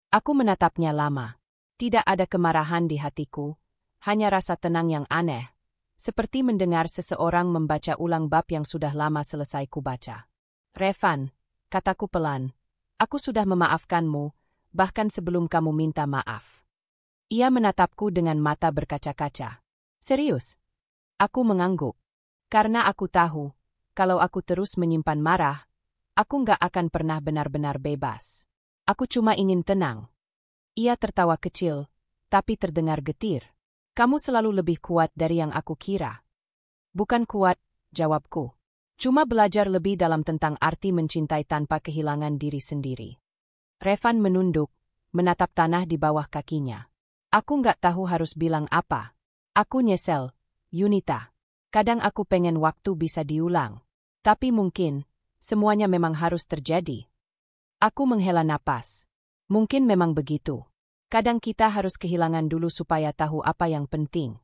Aku menatapnya lama. Tidak ada kemarahan di hatiku, hanya rasa tenang yang aneh, seperti mendengar seseorang membaca ulang bab yang sudah lama selesai kubaca. Revan, kataku pelan, aku sudah memaafkanmu, bahkan sebelum kamu minta maaf. Ia menatapku dengan mata berkaca-kaca. Serius? Aku mengangguk. Karena aku tahu, kalau aku terus menyimpan marah, aku nggak akan pernah benar-benar bebas. Aku cuma ingin tenang. Ia tertawa kecil, tapi terdengar getir. Kamu selalu lebih kuat dari yang aku kira. Bukan kuat, jawabku. Cuma belajar lebih dalam tentang arti mencintai tanpa kehilangan diri sendiri. Revan menunduk, menatap tanah di bawah kakinya. Aku nggak tahu harus bilang apa. Aku nyesel, Yunita. Kadang aku pengen waktu bisa diulang. Tapi mungkin, semuanya memang harus terjadi. Aku menghela napas. Mungkin memang begitu. Kadang kita harus kehilangan dulu supaya tahu apa yang penting.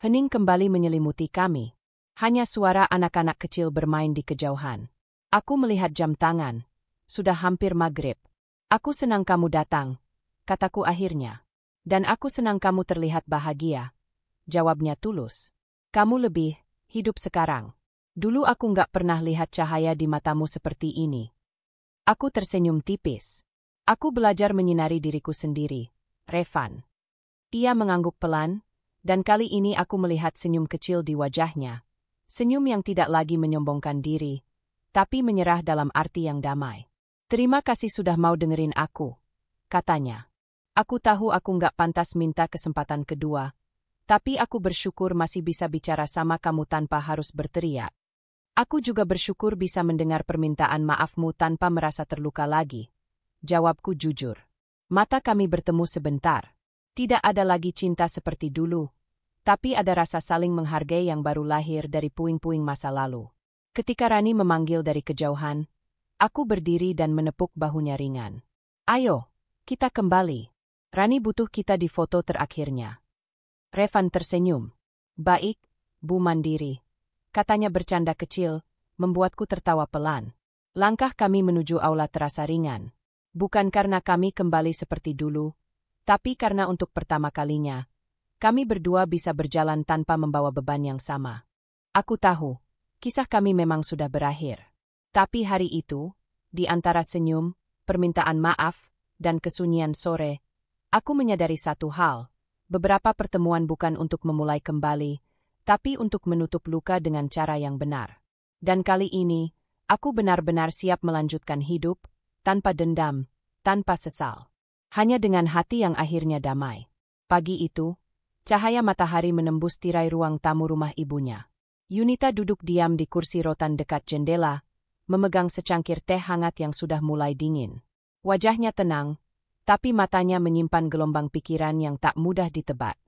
Hening kembali menyelimuti kami. Hanya suara anak-anak kecil bermain di kejauhan. Aku melihat jam tangan. Sudah hampir maghrib. Aku senang kamu datang, kataku akhirnya. Dan aku senang kamu terlihat bahagia. Jawabnya tulus. Kamu lebih hidup sekarang. Dulu aku nggak pernah lihat cahaya di matamu seperti ini. Aku tersenyum tipis. Aku belajar menyinari diriku sendiri, Revan. Ia mengangguk pelan, dan kali ini aku melihat senyum kecil di wajahnya. Senyum yang tidak lagi menyombongkan diri, tapi menyerah dalam arti yang damai. Terima kasih sudah mau dengerin aku, katanya. Aku tahu aku nggak pantas minta kesempatan kedua, tapi aku bersyukur masih bisa bicara sama kamu tanpa harus berteriak. Aku juga bersyukur bisa mendengar permintaan maafmu tanpa merasa terluka lagi. Jawabku jujur. Mata kami bertemu sebentar. Tidak ada lagi cinta seperti dulu, tapi ada rasa saling menghargai yang baru lahir dari puing-puing masa lalu. Ketika Rani memanggil dari kejauhan, aku berdiri dan menepuk bahunya ringan. Ayo, kita kembali. Rani butuh kita di foto terakhirnya. Revan tersenyum. Baik, Bu Mandiri. Katanya bercanda kecil, membuatku tertawa pelan. Langkah kami menuju aula terasa ringan. Bukan karena kami kembali seperti dulu, tapi karena untuk pertama kalinya, kami berdua bisa berjalan tanpa membawa beban yang sama. Aku tahu, kisah kami memang sudah berakhir. Tapi hari itu, di antara senyum, permintaan maaf, dan kesunyian sore, aku menyadari satu hal. Beberapa pertemuan bukan untuk memulai kembali, tapi untuk menutup luka dengan cara yang benar. Dan kali ini, aku benar-benar siap melanjutkan hidup, tanpa dendam, tanpa sesal. Hanya dengan hati yang akhirnya damai. Pagi itu, cahaya matahari menembus tirai ruang tamu rumah ibunya. Yunita duduk diam di kursi rotan dekat jendela, memegang secangkir teh hangat yang sudah mulai dingin. Wajahnya tenang, tapi matanya menyimpan gelombang pikiran yang tak mudah ditebak.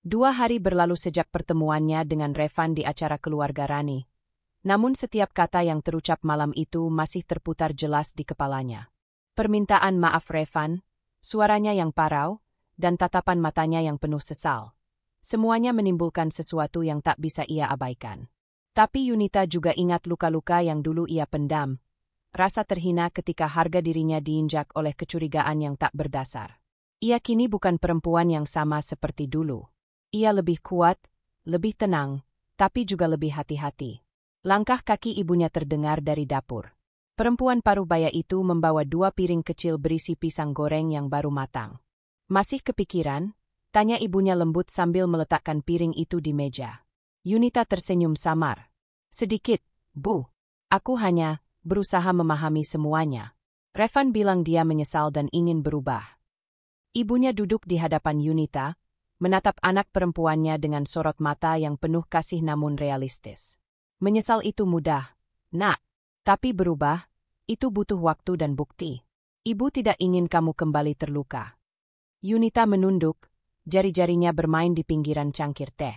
2 hari berlalu sejak pertemuannya dengan Revan di acara keluarga Rani. Namun setiap kata yang terucap malam itu masih terputar jelas di kepalanya. Permintaan maaf Revan, suaranya yang parau, dan tatapan matanya yang penuh sesal. Semuanya menimbulkan sesuatu yang tak bisa ia abaikan. Tapi Yunita juga ingat luka-luka yang dulu ia pendam. Rasa terhina ketika harga dirinya diinjak oleh kecurigaan yang tak berdasar. Ia kini bukan perempuan yang sama seperti dulu. Ia lebih kuat, lebih tenang, tapi juga lebih hati-hati. Langkah kaki ibunya terdengar dari dapur. Perempuan parubaya itu membawa 2 piring kecil berisi pisang goreng yang baru matang. Masih kepikiran? Tanya ibunya lembut sambil meletakkan piring itu di meja. Yunita tersenyum samar. Sedikit, Bu. Aku hanya berusaha memahami semuanya. Revan bilang dia menyesal dan ingin berubah. Ibunya duduk di hadapan Yunita, menatap anak perempuannya dengan sorot mata yang penuh kasih namun realistis. Menyesal itu mudah, Nak. Tapi berubah, itu butuh waktu dan bukti. Ibu tidak ingin kamu kembali terluka. Yunita menunduk, jari-jarinya bermain di pinggiran cangkir teh.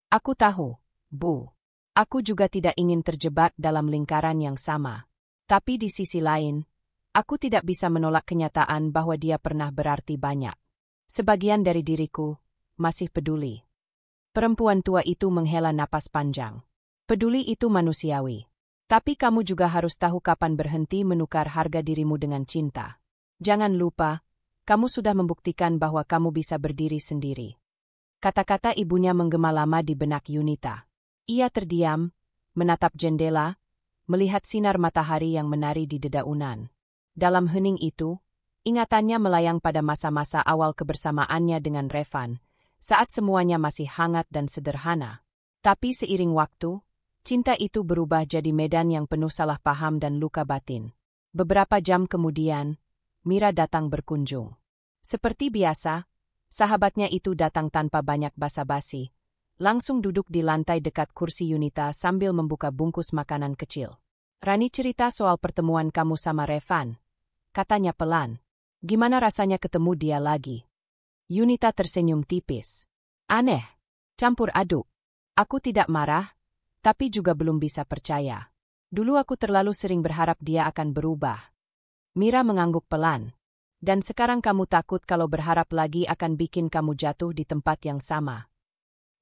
Aku tahu, Bu. Aku juga tidak ingin terjebak dalam lingkaran yang sama. Tapi di sisi lain, aku tidak bisa menolak kenyataan bahwa dia pernah berarti banyak. Sebagian dari diriku masih peduli. Perempuan tua itu menghela napas panjang. Peduli itu manusiawi. Tapi kamu juga harus tahu kapan berhenti menukar harga dirimu dengan cinta. Jangan lupa, kamu sudah membuktikan bahwa kamu bisa berdiri sendiri. Kata-kata ibunya menggema lama di benak Yunita. Ia terdiam, menatap jendela, melihat sinar matahari yang menari di dedaunan. Dalam hening itu, ingatannya melayang pada masa-masa awal kebersamaannya dengan Revan, saat semuanya masih hangat dan sederhana. Tapi seiring waktu, cinta itu berubah jadi medan yang penuh salah paham dan luka batin. Beberapa jam kemudian, Mira datang berkunjung. Seperti biasa, sahabatnya itu datang tanpa banyak basa-basi. Langsung duduk di lantai dekat kursi Yunita sambil membuka bungkus makanan kecil. Rani cerita soal pertemuan kamu sama Revan. Katanya pelan. Gimana rasanya ketemu dia lagi? Yunita tersenyum tipis. Aneh. Campur aduk. Aku tidak marah, tapi juga belum bisa percaya. Dulu aku terlalu sering berharap dia akan berubah. Mira mengangguk pelan. Dan sekarang kamu takut kalau berharap lagi akan bikin kamu jatuh di tempat yang sama.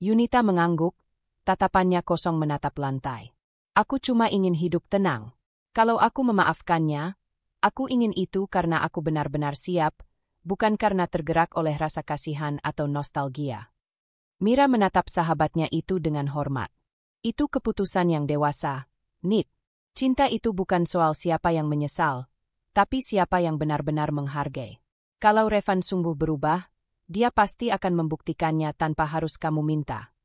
Yunita mengangguk, tatapannya kosong menatap lantai. Aku cuma ingin hidup tenang. Kalau aku memaafkannya, aku ingin itu karena aku benar-benar siap, bukan karena tergerak oleh rasa kasihan atau nostalgia. Mira menatap sahabatnya itu dengan hormat. Itu keputusan yang dewasa, Nit. Cinta itu bukan soal siapa yang menyesal, tapi siapa yang benar-benar menghargai. Kalau Revan sungguh berubah, dia pasti akan membuktikannya tanpa harus kamu minta.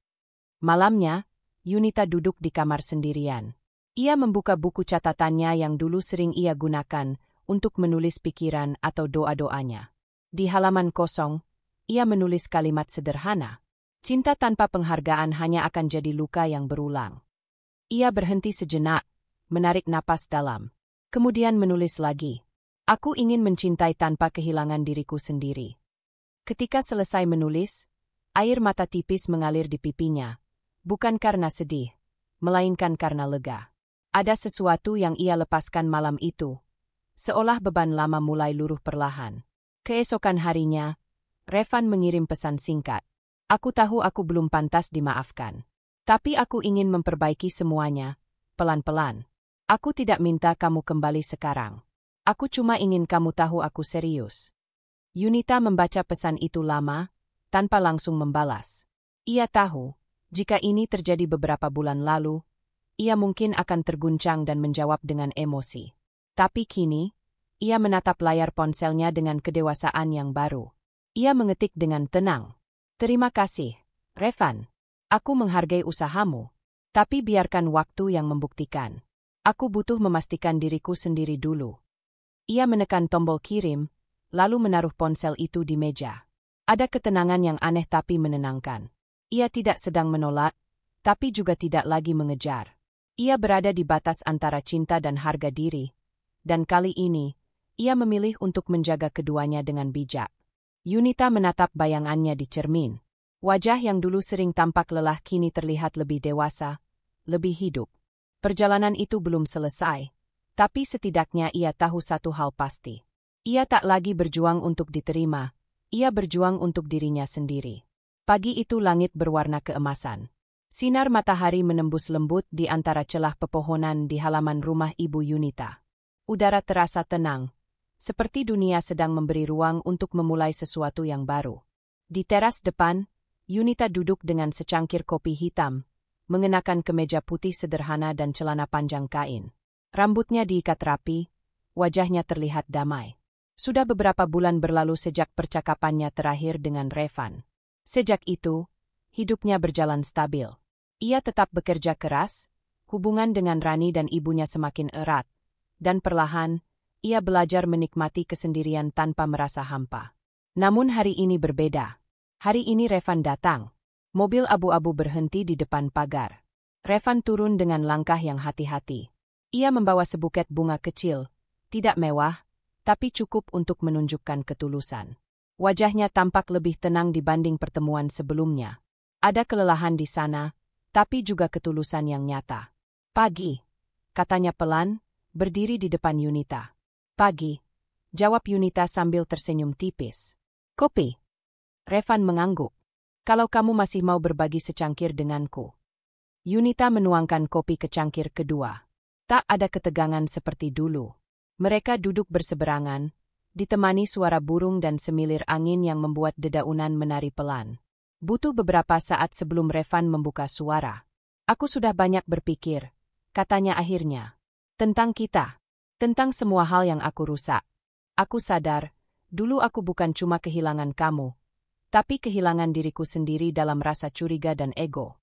Malamnya, Yunita duduk di kamar sendirian. Ia membuka buku catatannya yang dulu sering ia gunakan untuk menulis pikiran atau doa-doanya. Di halaman kosong, ia menulis kalimat sederhana. Cinta tanpa penghargaan hanya akan jadi luka yang berulang. Ia berhenti sejenak, menarik napas dalam. Kemudian menulis lagi. Aku ingin mencintai tanpa kehilangan diriku sendiri. Ketika selesai menulis, air mata tipis mengalir di pipinya, bukan karena sedih, melainkan karena lega. Ada sesuatu yang ia lepaskan malam itu, seolah beban lama mulai luruh perlahan. Keesokan harinya, Revan mengirim pesan singkat. Aku tahu aku belum pantas dimaafkan. Tapi aku ingin memperbaiki semuanya, pelan-pelan. Aku tidak minta kamu kembali sekarang. Aku cuma ingin kamu tahu aku serius. Yunita membaca pesan itu lama, tanpa langsung membalas. Ia tahu, jika ini terjadi beberapa bulan lalu, ia mungkin akan terguncang dan menjawab dengan emosi. Tapi kini, ia menatap layar ponselnya dengan kedewasaan yang baru. Ia mengetik dengan tenang. Terima kasih, Revan. Aku menghargai usahamu, tapi biarkan waktu yang membuktikan. Aku butuh memastikan diriku sendiri dulu. Ia menekan tombol kirim, lalu menaruh ponsel itu di meja. Ada ketenangan yang aneh tapi menenangkan. Ia tidak sedang menolak, tapi juga tidak lagi mengejar. Ia berada di batas antara cinta dan harga diri, dan kali ini, ia memilih untuk menjaga keduanya dengan bijak. Yunita menatap bayangannya di cermin. Wajah yang dulu sering tampak lelah kini terlihat lebih dewasa, lebih hidup. Perjalanan itu belum selesai, tapi setidaknya ia tahu satu hal pasti. Ia tak lagi berjuang untuk diterima, ia berjuang untuk dirinya sendiri. Pagi itu langit berwarna keemasan. Sinar matahari menembus lembut di antara celah pepohonan di halaman rumah Ibu Yunita. Udara terasa tenang, seperti dunia sedang memberi ruang untuk memulai sesuatu yang baru. Di teras depan, Yunita duduk dengan secangkir kopi hitam, mengenakan kemeja putih sederhana dan celana panjang kain. Rambutnya diikat rapi, wajahnya terlihat damai. Sudah beberapa bulan berlalu sejak percakapannya terakhir dengan Revan. Sejak itu, hidupnya berjalan stabil. Ia tetap bekerja keras, hubungan dengan Rani dan ibunya semakin erat, dan perlahan, ia belajar menikmati kesendirian tanpa merasa hampa. Namun hari ini berbeda. Hari ini Revan datang. Mobil abu-abu berhenti di depan pagar. Revan turun dengan langkah yang hati-hati. Ia membawa sebuket bunga kecil, tidak mewah, tapi cukup untuk menunjukkan ketulusan. Wajahnya tampak lebih tenang dibanding pertemuan sebelumnya. Ada kelelahan di sana, tapi juga ketulusan yang nyata. "Pagi," katanya pelan, berdiri di depan Yunita. "Pagi," jawab Yunita sambil tersenyum tipis. "Kopi?" Revan mengangguk. "Kalau kamu masih mau berbagi secangkir denganku." Yunita menuangkan kopi ke cangkir kedua. Tak ada ketegangan seperti dulu. Mereka duduk berseberangan, ditemani suara burung dan semilir angin yang membuat dedaunan menari pelan. Butuh beberapa saat sebelum Revan membuka suara. "Aku sudah banyak berpikir," katanya akhirnya. "Tentang kita. Tentang semua hal yang aku rusak. Aku sadar, dulu aku bukan cuma kehilangan kamu, tapi kehilangan diriku sendiri dalam rasa curiga dan ego."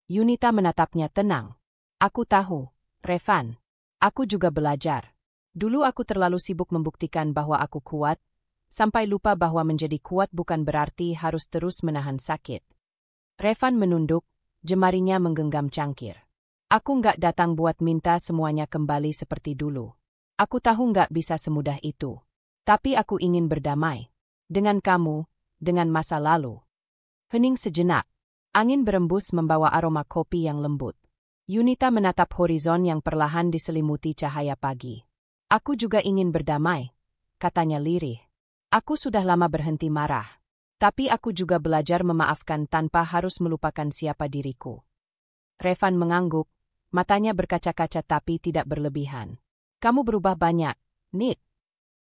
Yunita menatapnya tenang. "Aku tahu, Revan. Aku juga belajar. Dulu aku terlalu sibuk membuktikan bahwa aku kuat, sampai lupa bahwa menjadi kuat bukan berarti harus terus menahan sakit." Revan menunduk, jemarinya menggenggam cangkir. "Aku nggak datang buat minta semuanya kembali seperti dulu. Aku tahu nggak bisa semudah itu. Tapi aku ingin berdamai. Dengan kamu, dengan masa lalu." Hening sejenak. Angin berembus membawa aroma kopi yang lembut. Yunita menatap horizon yang perlahan diselimuti cahaya pagi. "Aku juga ingin berdamai," katanya lirih. "Aku sudah lama berhenti marah. Tapi aku juga belajar memaafkan tanpa harus melupakan siapa diriku." Revan mengangguk, matanya berkaca-kaca tapi tidak berlebihan. "Kamu berubah banyak, Nit."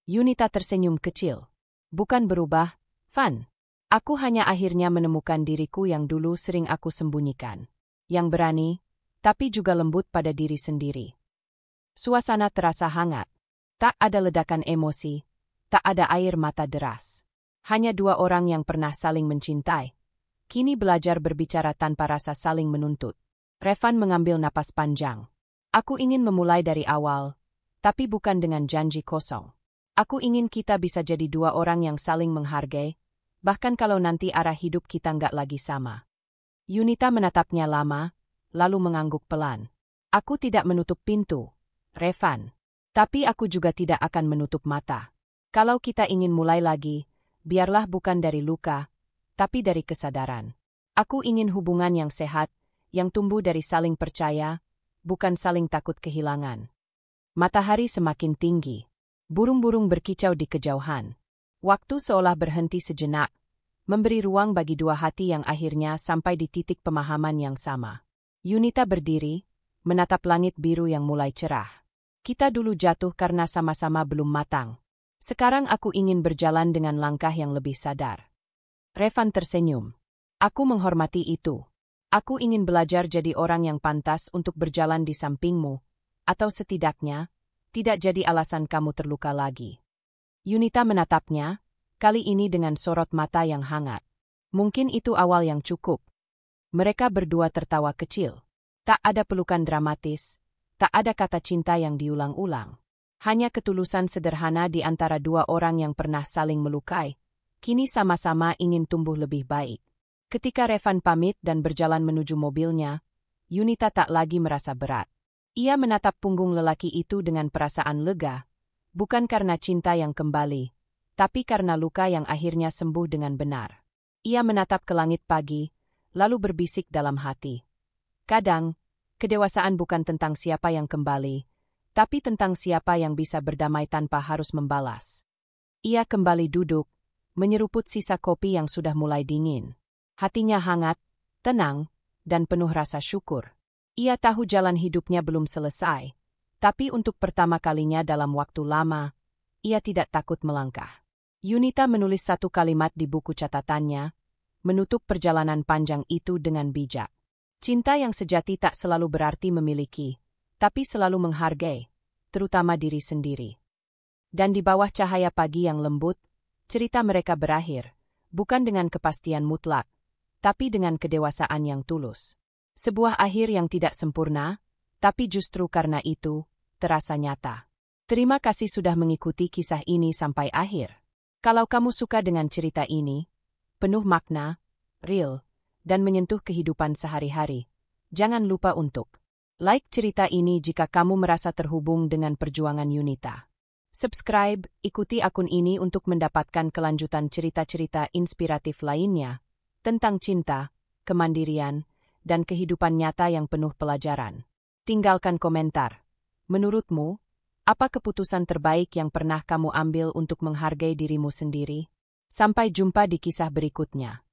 Yunita tersenyum kecil. "Bukan berubah, Van. Aku hanya akhirnya menemukan diriku yang dulu sering aku sembunyikan. Yang berani, tapi juga lembut pada diri sendiri." Suasana terasa hangat. Tak ada ledakan emosi, tak ada air mata deras. Hanya dua orang yang pernah saling mencintai. Kini belajar berbicara tanpa rasa saling menuntut. Revan mengambil napas panjang. "Aku ingin memulai dari awal, tapi bukan dengan janji kosong. Aku ingin kita bisa jadi dua orang yang saling menghargai, bahkan kalau nanti arah hidup kita nggak lagi sama." Yunita menatapnya lama, lalu mengangguk pelan. "Aku tidak menutup pintu, Revan. Tapi aku juga tidak akan menutup mata. Kalau kita ingin mulai lagi, biarlah bukan dari luka, tapi dari kesadaran. Aku ingin hubungan yang sehat, yang tumbuh dari saling percaya, bukan saling takut kehilangan." Matahari semakin tinggi. Burung-burung berkicau di kejauhan. Waktu seolah berhenti sejenak, memberi ruang bagi dua hati yang akhirnya sampai di titik pemahaman yang sama. Yunita berdiri, menatap langit biru yang mulai cerah. "Kita dulu jatuh karena sama-sama belum matang. Sekarang aku ingin berjalan dengan langkah yang lebih sadar." Revan tersenyum. "Aku menghormati itu. Aku ingin belajar jadi orang yang pantas untuk berjalan di sampingmu, atau setidaknya, tidak jadi alasan kamu terluka lagi." Yunita menatapnya, kali ini dengan sorot mata yang hangat. Mungkin itu awal yang cukup. Mereka berdua tertawa kecil. Tak ada pelukan dramatis. Tak ada kata cinta yang diulang-ulang. Hanya ketulusan sederhana di antara dua orang yang pernah saling melukai. Kini sama-sama ingin tumbuh lebih baik. Ketika Revan pamit dan berjalan menuju mobilnya, Yunita tak lagi merasa berat. Ia menatap punggung lelaki itu dengan perasaan lega, bukan karena cinta yang kembali, tapi karena luka yang akhirnya sembuh dengan benar. Ia menatap ke langit pagi, lalu berbisik dalam hati. Kedewasaan bukan tentang siapa yang kembali, tapi tentang siapa yang bisa berdamai tanpa harus membalas. Ia kembali duduk, menyeruput sisa kopi yang sudah mulai dingin. Hatinya hangat, tenang, dan penuh rasa syukur. Ia tahu jalan hidupnya belum selesai, tapi untuk pertama kalinya dalam waktu lama, ia tidak takut melangkah. Yunita menulis satu kalimat di buku catatannya, menutup perjalanan panjang itu dengan bijak. Cinta yang sejati tak selalu berarti memiliki, tapi selalu menghargai, terutama diri sendiri. Dan di bawah cahaya pagi yang lembut, cerita mereka berakhir, bukan dengan kepastian mutlak, tapi dengan kedewasaan yang tulus. Sebuah akhir yang tidak sempurna, tapi justru karena itu, terasa nyata. Terima kasih sudah mengikuti kisah ini sampai akhir. Kalau kamu suka dengan cerita ini, penuh makna, real, dan menyentuh kehidupan sehari-hari, jangan lupa untuk like cerita ini jika kamu merasa terhubung dengan perjuangan Yunita. Subscribe, ikuti akun ini untuk mendapatkan kelanjutan cerita-cerita inspiratif lainnya tentang cinta, kemandirian, dan kehidupan nyata yang penuh pelajaran. Tinggalkan komentar. Menurutmu, apa keputusan terbaik yang pernah kamu ambil untuk menghargai dirimu sendiri? Sampai jumpa di kisah berikutnya.